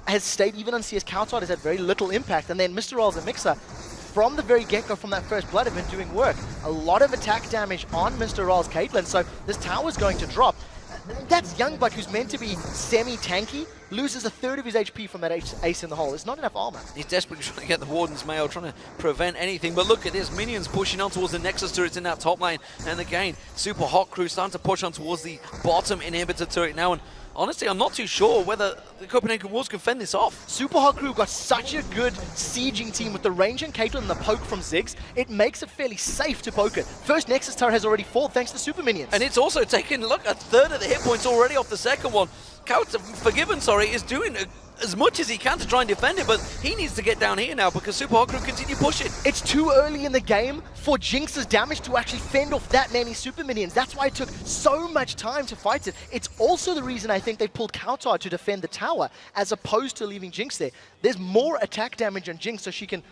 has stayed even on CS cowTard, has had very little impact. And then MrRallez and Mixer, from the very get-go, from that first blood, have been doing work. A lot of attack damage on MrRallez Caitlyn, so this tower's going to drop. That's Youngbuck, who's meant to be semi-tanky, loses a third of his HP from that ace in the hole. It's not enough armor. He's desperately trying to get the Warden's Mail, trying to prevent anything. But look at this, minions pushing on towards the Nexus turrets in that top lane. And again, Super Hot Crew starting to push on towards the bottom inhibitor turret now. And honestly, I'm not too sure whether the Copenhagen Wolves can fend this off. Super Hot Crew got such a good sieging team with the range and Caitlyn and the poke from Ziggs. It makes it fairly safe to poke it. First Nexus turret has already fallen thanks to super minions. And it's also taken, look, a third of the hit points already off the second one. Forgiven, is doing as much as he can to try and defend it, but he needs to get down here now because Super Hot Crew continue pushing. It's too early in the game for Jinx's damage to actually fend off that many super minions. That's why it took so much time to fight it. It's also the reason I think they pulled cowTard to defend the tower as opposed to leaving Jinx there. There's more attack damage on Jinx so she can,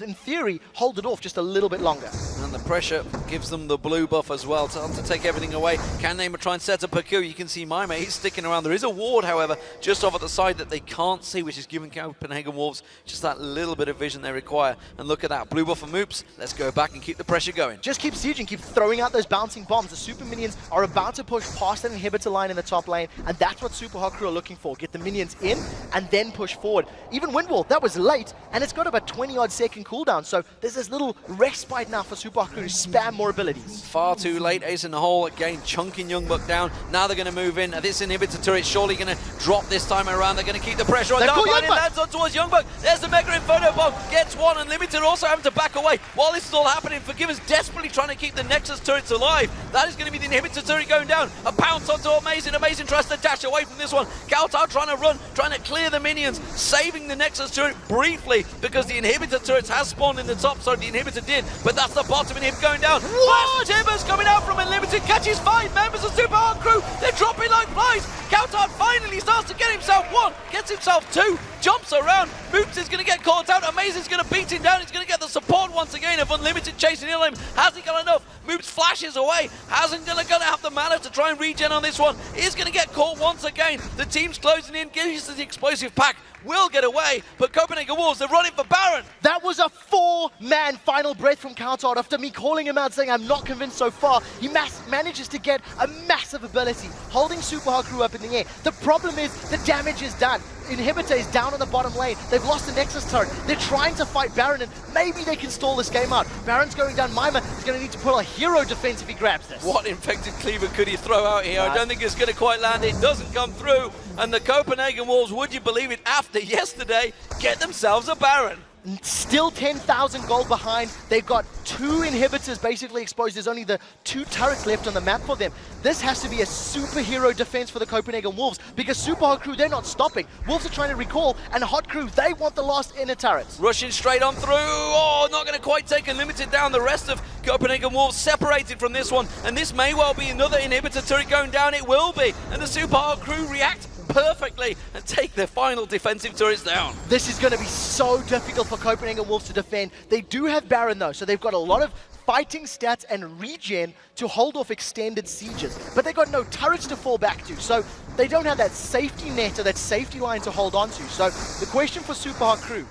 in theory, hold it off just a little bit longer. And the pressure gives them the blue buff as well to take everything away. Can they try and set up a kill? You can see Mimer, he's sticking around. There is a ward, however, just off at the side that they can't see, which is giving Copenhagen Wolves just that little bit of vision they require. And look at that, blue buff for Moops. Let's go back and keep the pressure going. Just keep sieging, keep throwing out those bouncing bombs. The super minions are about to push past that inhibitor line in the top lane, and that's what Super Hot Crew are looking for. Get the minions in and then push forward. Even Windwall, that was late, and it's got about 20-odd second cooldown, so there's this little respite now for Super Hot Crew to spam more abilities. Far too late, ace in the hole, again chunking Youngbuck down. Now they're going to move in. This inhibitor turret surely going to drop this time around. They're going to keep the pressure on. Down line, it lands on towards Youngbuck. There's the Mega Inferno Bomb, gets one, and Limited also having to back away. While this is all happening, Forgiven's desperately trying to keep the Nexus turrets alive. That is going to be the inhibitor turret going down. A pounce onto Amazing. Amazing tries to dash away from this one. cowTard trying to run, trying to clear the minions, saving the Nexus turret briefly because the inhibitor turrets has spawned in the top, so the inhibitor did, but that's the bottom inhibitor going down. What? Timbers coming out from Unlimited, catches 5 members of Super Hot Crew. They're dropping like flies. cowTard finally starts to get himself 1, gets himself 2, jumps around. Moops is going to get caught out. Amazing's going to beat him down. He's going to get the support once again of Unlimited chasing in on him. Has he got enough? Moops flashes away. Hasn't going to have the mana to try and regen on this one. He's going to get caught once again. The team's closing in, gives us the explosive pack. will get away, but Copenhagen Wolves, they're running for Baron. That was a 4-man final breath from cowTard. After me calling him out saying I'm not convinced so far, he manages to get a massive ability, holding Super Hot Crew up in the air. The problem is the damage is done. Inhibitor is down on the bottom lane. They've lost the Nexus turret. They're trying to fight Baron, and maybe they can stall this game out. Baron's going down. Mimer is going to need to pull a hero defense if he grabs this. What infected cleaver could he throw out here? I don't think it's going to quite land. It doesn't come through. And the Copenhagen Wolves, would you believe it, after yesterday, get themselves a Baron. Still 10,000 gold behind. They've got 2 inhibitors basically exposed. There's only the 2 turrets left on the map for them. This has to be a superhero defense for the Copenhagen Wolves because Super Hot Crew, they're not stopping. Wolves are trying to recall, and Hot Crew, they want the last inner turrets. Rushing straight on through. Oh, not going to quite take and limit it down. The rest of Copenhagen Wolves separated from this one, and this may well be another inhibitor turret going down. It will be, and the Super Hot Crew react perfectly and take their final defensive turrets down. This is going to be so difficult for Copenhagen Wolves to defend. They do have Baron though, so they've got a lot of fighting stats and regen to hold off extended sieges, but they've got no turrets to fall back to, so they don't have that safety net or that safety line to hold on to. So the question for Super Hot Crew,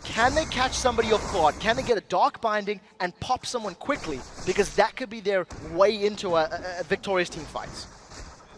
can they catch somebody off guard? Can they get a dark binding and pop someone quickly? Because that could be their way into a victorious team fight.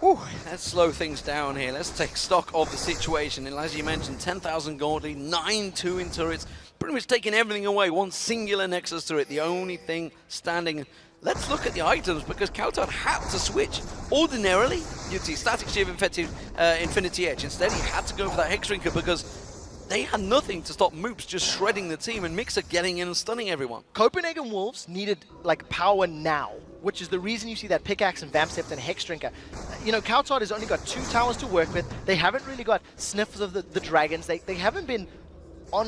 Whew, let's slow things down here. Let's take stock of the situation. And as you mentioned, 10,000 gold lead, 9 2-in turrets, pretty much taking everything away. One singular Nexus turret, the only thing standing. Let's look at the items because cowTard had to switch. Ordinarily, you'd see Static Shield, Infinity Edge. Instead, he had to go for that Hexdrinker because they had nothing to stop Moops just shredding the team and Mixer getting in and stunning everyone. Copenhagen Wolves needed like power now, which is the reason you see that Pickaxe and Vamp Scepter and Hexdrinker. You know, cowTard has only got 2 towers to work with. They haven't really got sniffs of the dragons. They haven't been on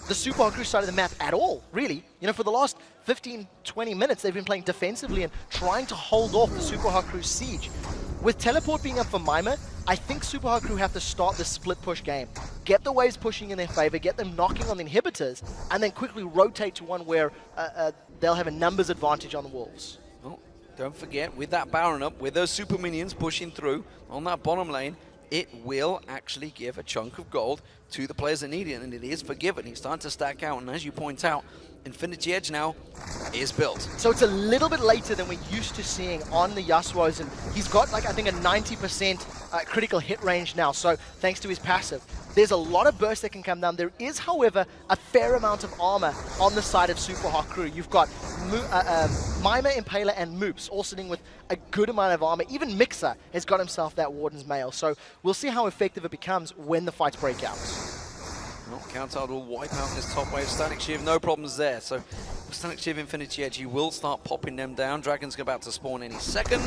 the Super Hot Crew side of the map at all, really. You know, for the last 15, 20 minutes, they've been playing defensively and trying to hold off the Super Hot Crew siege. With Teleport being up for Mimer, I think Super Hot Crew have to start the split push game. Get the waves pushing in their favor, get them knocking on the inhibitors, and then quickly rotate to one where they'll have a numbers advantage on the Wolves. Well, don't forget, with that Baron up, with those super minions pushing through on that bottom lane, it will actually give a chunk of gold to the players that need it, and it is forgiven. He's starting to stack out, and as you point out, Infinity Edge now is built. So it's a little bit later than we're used to seeing on the Yasuos, and he's got like I think a 90% critical hit range now, so thanks to his passive. There's a lot of burst that can come down. There is, however, a fair amount of armor on the side of Super Hot Crew. You've got Mimer, Impaler, and Moops all sitting with a good amount of armor. Even Mixer has got himself that Warden's Mail, so we'll see how effective it becomes when the fights break out. Well, cowTard will wipe out this top wave. Static Shiv, no problems there. So, Static Shiv, Infinity Edge, you will start popping them down. Dragon's about to spawn any second.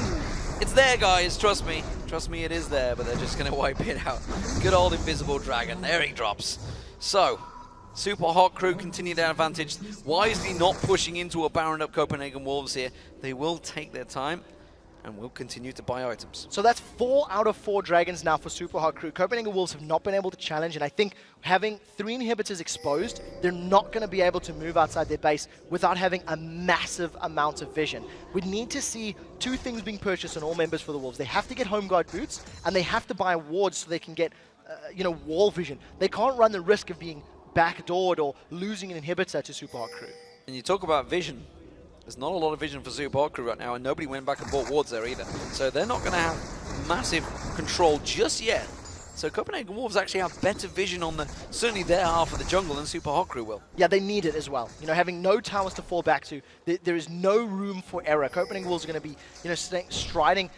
It's there, guys, trust me. Trust me, it is there, but they're just going to wipe it out. Good old Invisible Dragon, there he drops. So, Super Hot Crew continue their advantage. Wisely not pushing into a Baron up Copenhagen Wolves here. They will take their time and will continue to buy items. So that's 4 out of 4 dragons now for Super Hot Crew. Copenhagen Wolves have not been able to challenge, and I think having 3 inhibitors exposed, they're not going to be able to move outside their base without having a massive amount of vision. We need to see 2 things being purchased on all members for the Wolves. They have to get Home Guard boots, and they have to buy wards so they can get, wall vision. They can't run the risk of being backdoored or losing an inhibitor to Super Hot Crew. And you talk about vision. There's not a lot of vision for Super Hot Crew right now, and nobody went back and bought wards there either. So they're not going to have massive control just yet. So Copenhagen Wolves actually have better vision on certainly their half of the jungle than Super Hot Crew will. Yeah, they need it as well. You know, having no towers to fall back to, there is no room for error. Copenhagen Wolves are going to be, striding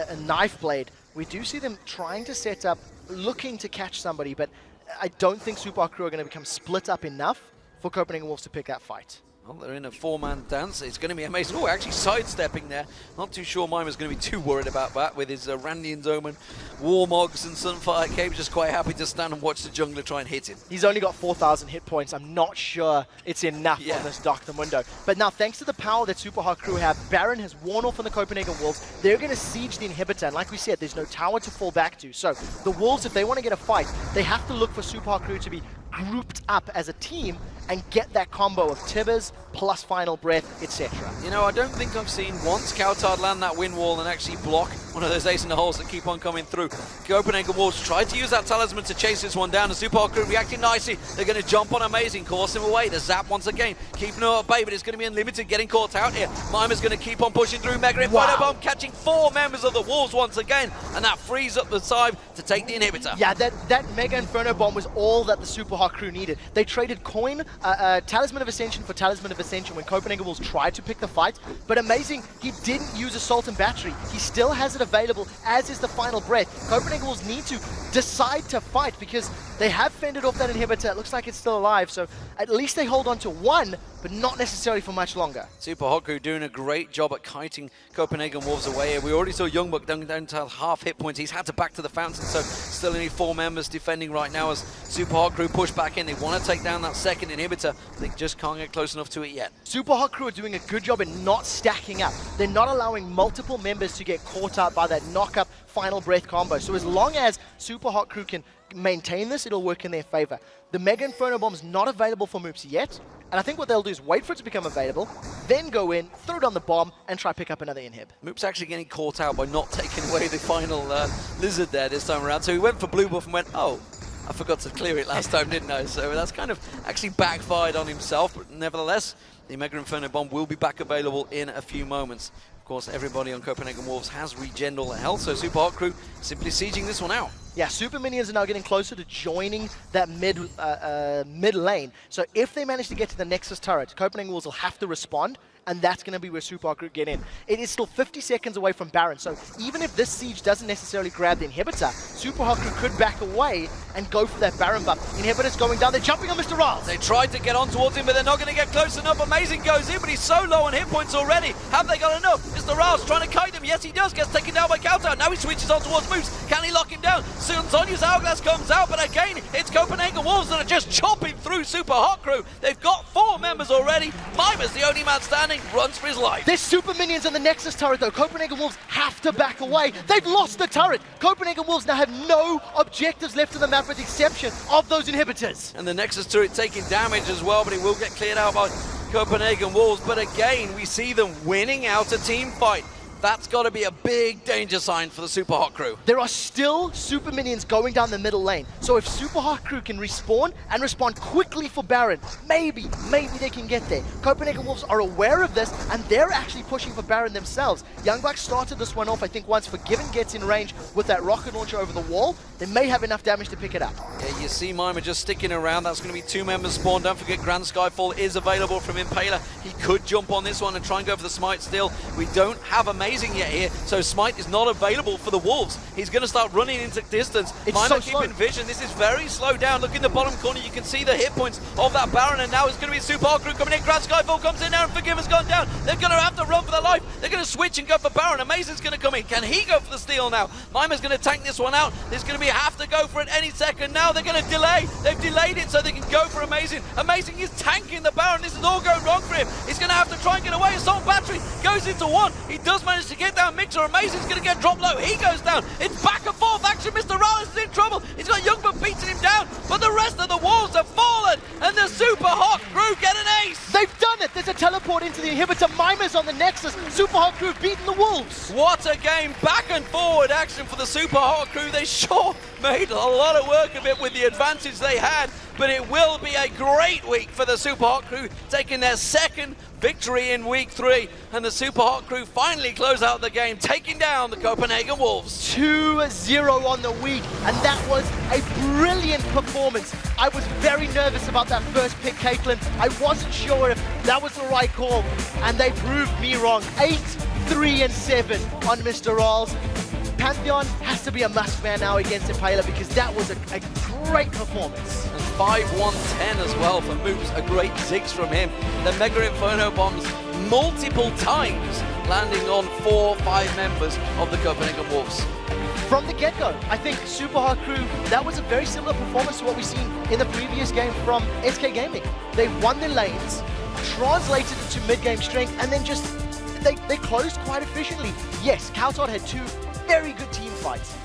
a knife blade. We do see them trying to set up, looking to catch somebody, but I don't think Super Hot Crew are going to become split up enough for Copenhagen Wolves to pick that fight. Well, they're in a 4-man dance. It's going to be amazing. Oh, actually sidestepping there. Not too sure Mimer's going to be too worried about that with his Randian's Omen, Warmogs and Sunfire Cape. Just quite happy to stand and watch the jungler try and hit him. He's only got 4,000 hit points. I'm not sure it's enough on this Doctor Mundo. But now, thanks to the power that Super Hot Crew have, Baron has worn off on the Copenhagen Wolves. They're going to siege the inhibitor. And like we said, there's no tower to fall back to. So the Wolves, if they want to get a fight, they have to look for Super Hot Crew to be grouped up as a team and get that combo of Tibbers plus Final Breath, etc. You know, I don't think I've seen once cowTard land that wind wall and actually block one of those ace in the holes that keep on coming through. Copenhagen Wolves tried to use that talisman to chase this one down. The SUPA crew reacting nicely. They're going to jump on Amazing, course him away. The zap once again, keeping him at bay, but it's going to be unlimited, getting caught out here. Mimer's going to keep on pushing through. Mega Inferno Bomb catching 4 members of the Wolves once again, and that frees up the side to take the inhibitor. Yeah, that Mega Inferno Bomb was all that the Super Hot crew needed. They traded coin, Talisman of Ascension for Talisman of Ascension when Copenhagen Wolves tried to pick the fight, but Amazing, he didn't use Assault and Battery. He still has it available, as is the Final Breath. Copenhagen Wolves need to decide to fight because they have fended off that inhibitor. It looks like it's still alive, so at least they hold on to one, but not necessarily for much longer. Super Hot crew doing a great job at kiting Copenhagen Wolves away here. We already saw Youngbuck down to half hit points. He's had to back to the fountain, so still only 4 members defending right now as Super Hot crew push back in. They want to take down that second inhibitor. They just can't get close enough to it yet. Super Hot crew are doing a good job in not stacking up. They're not allowing multiple members to get caught out by that knock-up Final Breath combo. So as long as Super Hot crew can maintain this, it'll work in their favor. The Mega Inferno Bomb's not available for Moops yet, and I think what they'll do is wait for it to become available, then go in, throw it on the bomb, and try pick up another inhib. Moops actually getting caught out by not taking away the final lizard there this time around. So he went for blue buff and went, oh, I forgot to clear it last time, didn't I? So that's kind of actually backfired on himself, but nevertheless, the Mega Inferno Bomb will be back available in a few moments. Of course, everybody on Copenhagen Wolves has regened all their health, so Super Hot crew simply sieging this one out. Yeah, Super Minions are now getting closer to joining that mid lane. So if they manage to get to the Nexus turret, Copenhagen Wolves will have to respond, and that's going to be where Super Hot crew get in. It is still 50 seconds away from Baron, so even if this siege doesn't necessarily grab the inhibitor, Super Hot crew could back away and go for that Baron buff. Inhibitor's going down, they're jumping on MrRallez. They tried to get on towards him, but they're not going to get close enough. Amazing goes in, but he's so low on hit points already. Have they got enough? MrRallez trying to kite him. Yes, he does. Gets taken down by cowTard. Now he switches on towards Moose. Can he lock him down? Soon Sonya's Hourglass comes out, but again, it's Copenhagen Wolves that are just chopping through Super Hot crew. They've got 4 members already. Mimer's the only man standing, runs for his life. There's Super Minions on the Nexus turret though. Copenhagen Wolves have to back away. They've lost the turret. Copenhagen Wolves now have no objectives left on the map with the exception of those inhibitors. And the Nexus turret taking damage as well, but it will get cleared out by Copenhagen Wolves. But again, we see them winning out a team fight. That's got to be a big danger sign for the Super Hot crew. There are still Super Minions going down the middle lane. So if Super Hot crew can respawn and respond quickly for Baron, maybe they can get there. Copenhagen Wolves are aware of this, and they're actually pushing for Baron themselves. Youngbuck started this one off, I think, once Forgiven gets in range with that rocket launcher over the wall. They may have enough damage to pick it up. Yeah, you see Mimer just sticking around. That's going to be 2 members spawned. Don't forget Grand Skyfall is available from Impaler. He could jump on this one and try and go for the Smite still. We don't have Amazing yet here, so Smite is not available for the Wolves. He's going to start running into distance. Mimer keeping vision. This is very slow down. Look in the bottom corner. You can see the hit points of that Baron, and now it's going to be Super Hot crew coming in. Grand Skyfall comes in now, and Forgiven's gone down. They're going to have to run for their life. They're going to switch and go for Baron. Amazing's going to come in. Can he go for the steal now? Mimer's going to tank this one out. There's going to be have to go for it any second now. They're going to delay. They've delayed it so they can go for Amazing. Amazing is tanking the Baron. This is all going wrong for him. He's going to have to try and get away. Assault Battery goes into 1. He does manage to get down Mixer. Amazing's going to get dropped low. He goes down. It's back and forth action. MrRallez is in trouble. He's got Youngbuck beating him down, but the rest of the Wolves have fallen, and the Super Hot crew get an ace. They've done it. There's a teleport into the inhibitor. Mimer's on the Nexus. Super Hot crew beating the Wolves. What a game. Back and forward action for the Super Hot crew. They sure made a lot of work of it with the advantage they had, but it will be a great week for the Super Hot crew, taking their 2nd victory in week 3, and the Super Hot crew finally close out the game, taking down the Copenhagen Wolves. 2-0 on the week, and that was a brilliant performance. I was very nervous about that first pick, Caitlyn. I wasn't sure if that was the right call, and they proved me wrong. 8-3-7 on MrRallez. Pantheon has to be a must-man now against Impaler because that was a great performance. And 5-1-10 as well for Moops, a great zigs from him. The Mega Inferno bombs multiple times, landing on 4-5 members of the Copenhagen Wolves. From the get-go, I think Super Hot crew, that was a very similar performance to what we've seen in the previous game from SK Gaming. They won their lanes, translated it to mid-game strength, and then just, they closed quite efficiently. Yes, cowTard had 2 very good team fights,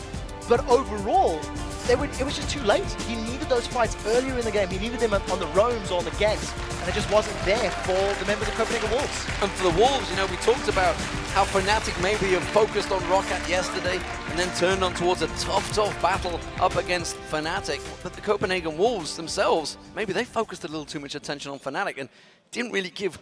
but overall, it was just too late. He needed those fights earlier in the game. He needed them on the roams or on the ganks, and it just wasn't there for the members of Copenhagen Wolves. And for the Wolves, you know, we talked about how Fnatic maybe have focused on Roccat yesterday and then turned on towards a tough battle up against Fnatic. But the Copenhagen Wolves themselves, maybe they focused a little too much attention on Fnatic and didn't really give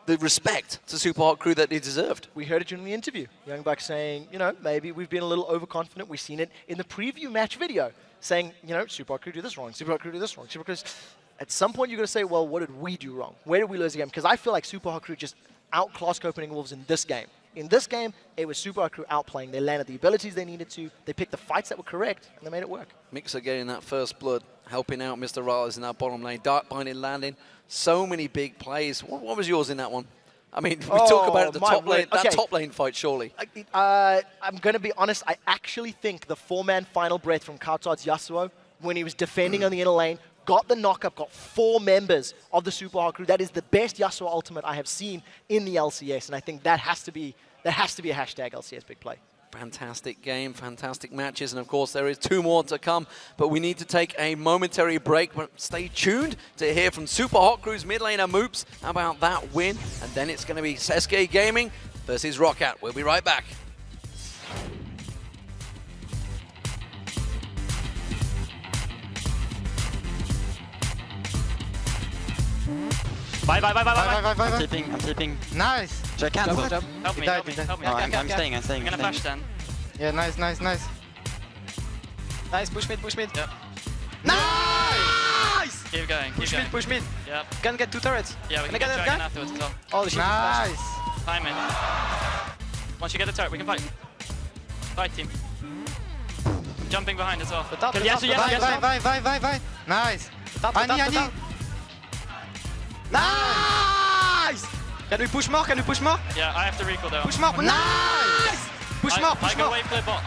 the respect to Super Hot Crew that they deserved. We heard it during the interview. Young Buck saying, you know, maybe we've been a little overconfident. We've seen it in the preview match video, saying, you know, Super Hot Crew do this wrong, Super Hot Crew do this wrong, Super Hot Crew. At some point, you're going to say, well, what did we do wrong? Where did we lose the game? Because I feel like Super Hot Crew just outclassed Copenhagen Wolves in this game. In this game, it was Super Hot Crew outplaying. They landed the abilities they needed to. They picked the fights that were correct, and they made it work. Mixer getting that first blood, helping out MrRallez in that bottom lane. Dark Binding landing. So many big plays. What was yours in that one? I mean, we talk about it, the top lane, that top lane fight, surely. I'm going to be honest. I actually think the 4-man final breath from cowTard's Yasuo, when he was defending on the inner lane, got the knock-up, got 4 members of the Super Hot Crew. That is the best Yasuo ultimate I have seen in the LCS, and I think that has to be a hashtag LCS big play. Fantastic game, fantastic matches, and of course there is 2 more to come, but we need to take a momentary break. But stay tuned to hear from Super Hot Crew's mid laner Moops about that win, and then it's going to be SK Gaming versus Roccat. We'll be right back. Bye. I'm keeping. Nice. Should I cancel? Help me. No, I'm staying. I'm gonna flash then. Yeah, nice. Nice, push mid. Yep. Nice! Keep going. Push mid. Yep. Can get 2 turrets. Yeah, we can get dragon afterwards as well. Oh, the shit. Nice! Time in. Once you get the turret, we can fight. Fight, team. I'm jumping behind as well. Yes. Vai. Nice! Ani! Nice! Can we push more? Yeah, I have to recall though. Push more. Nice! Push more. I go wave clear bot.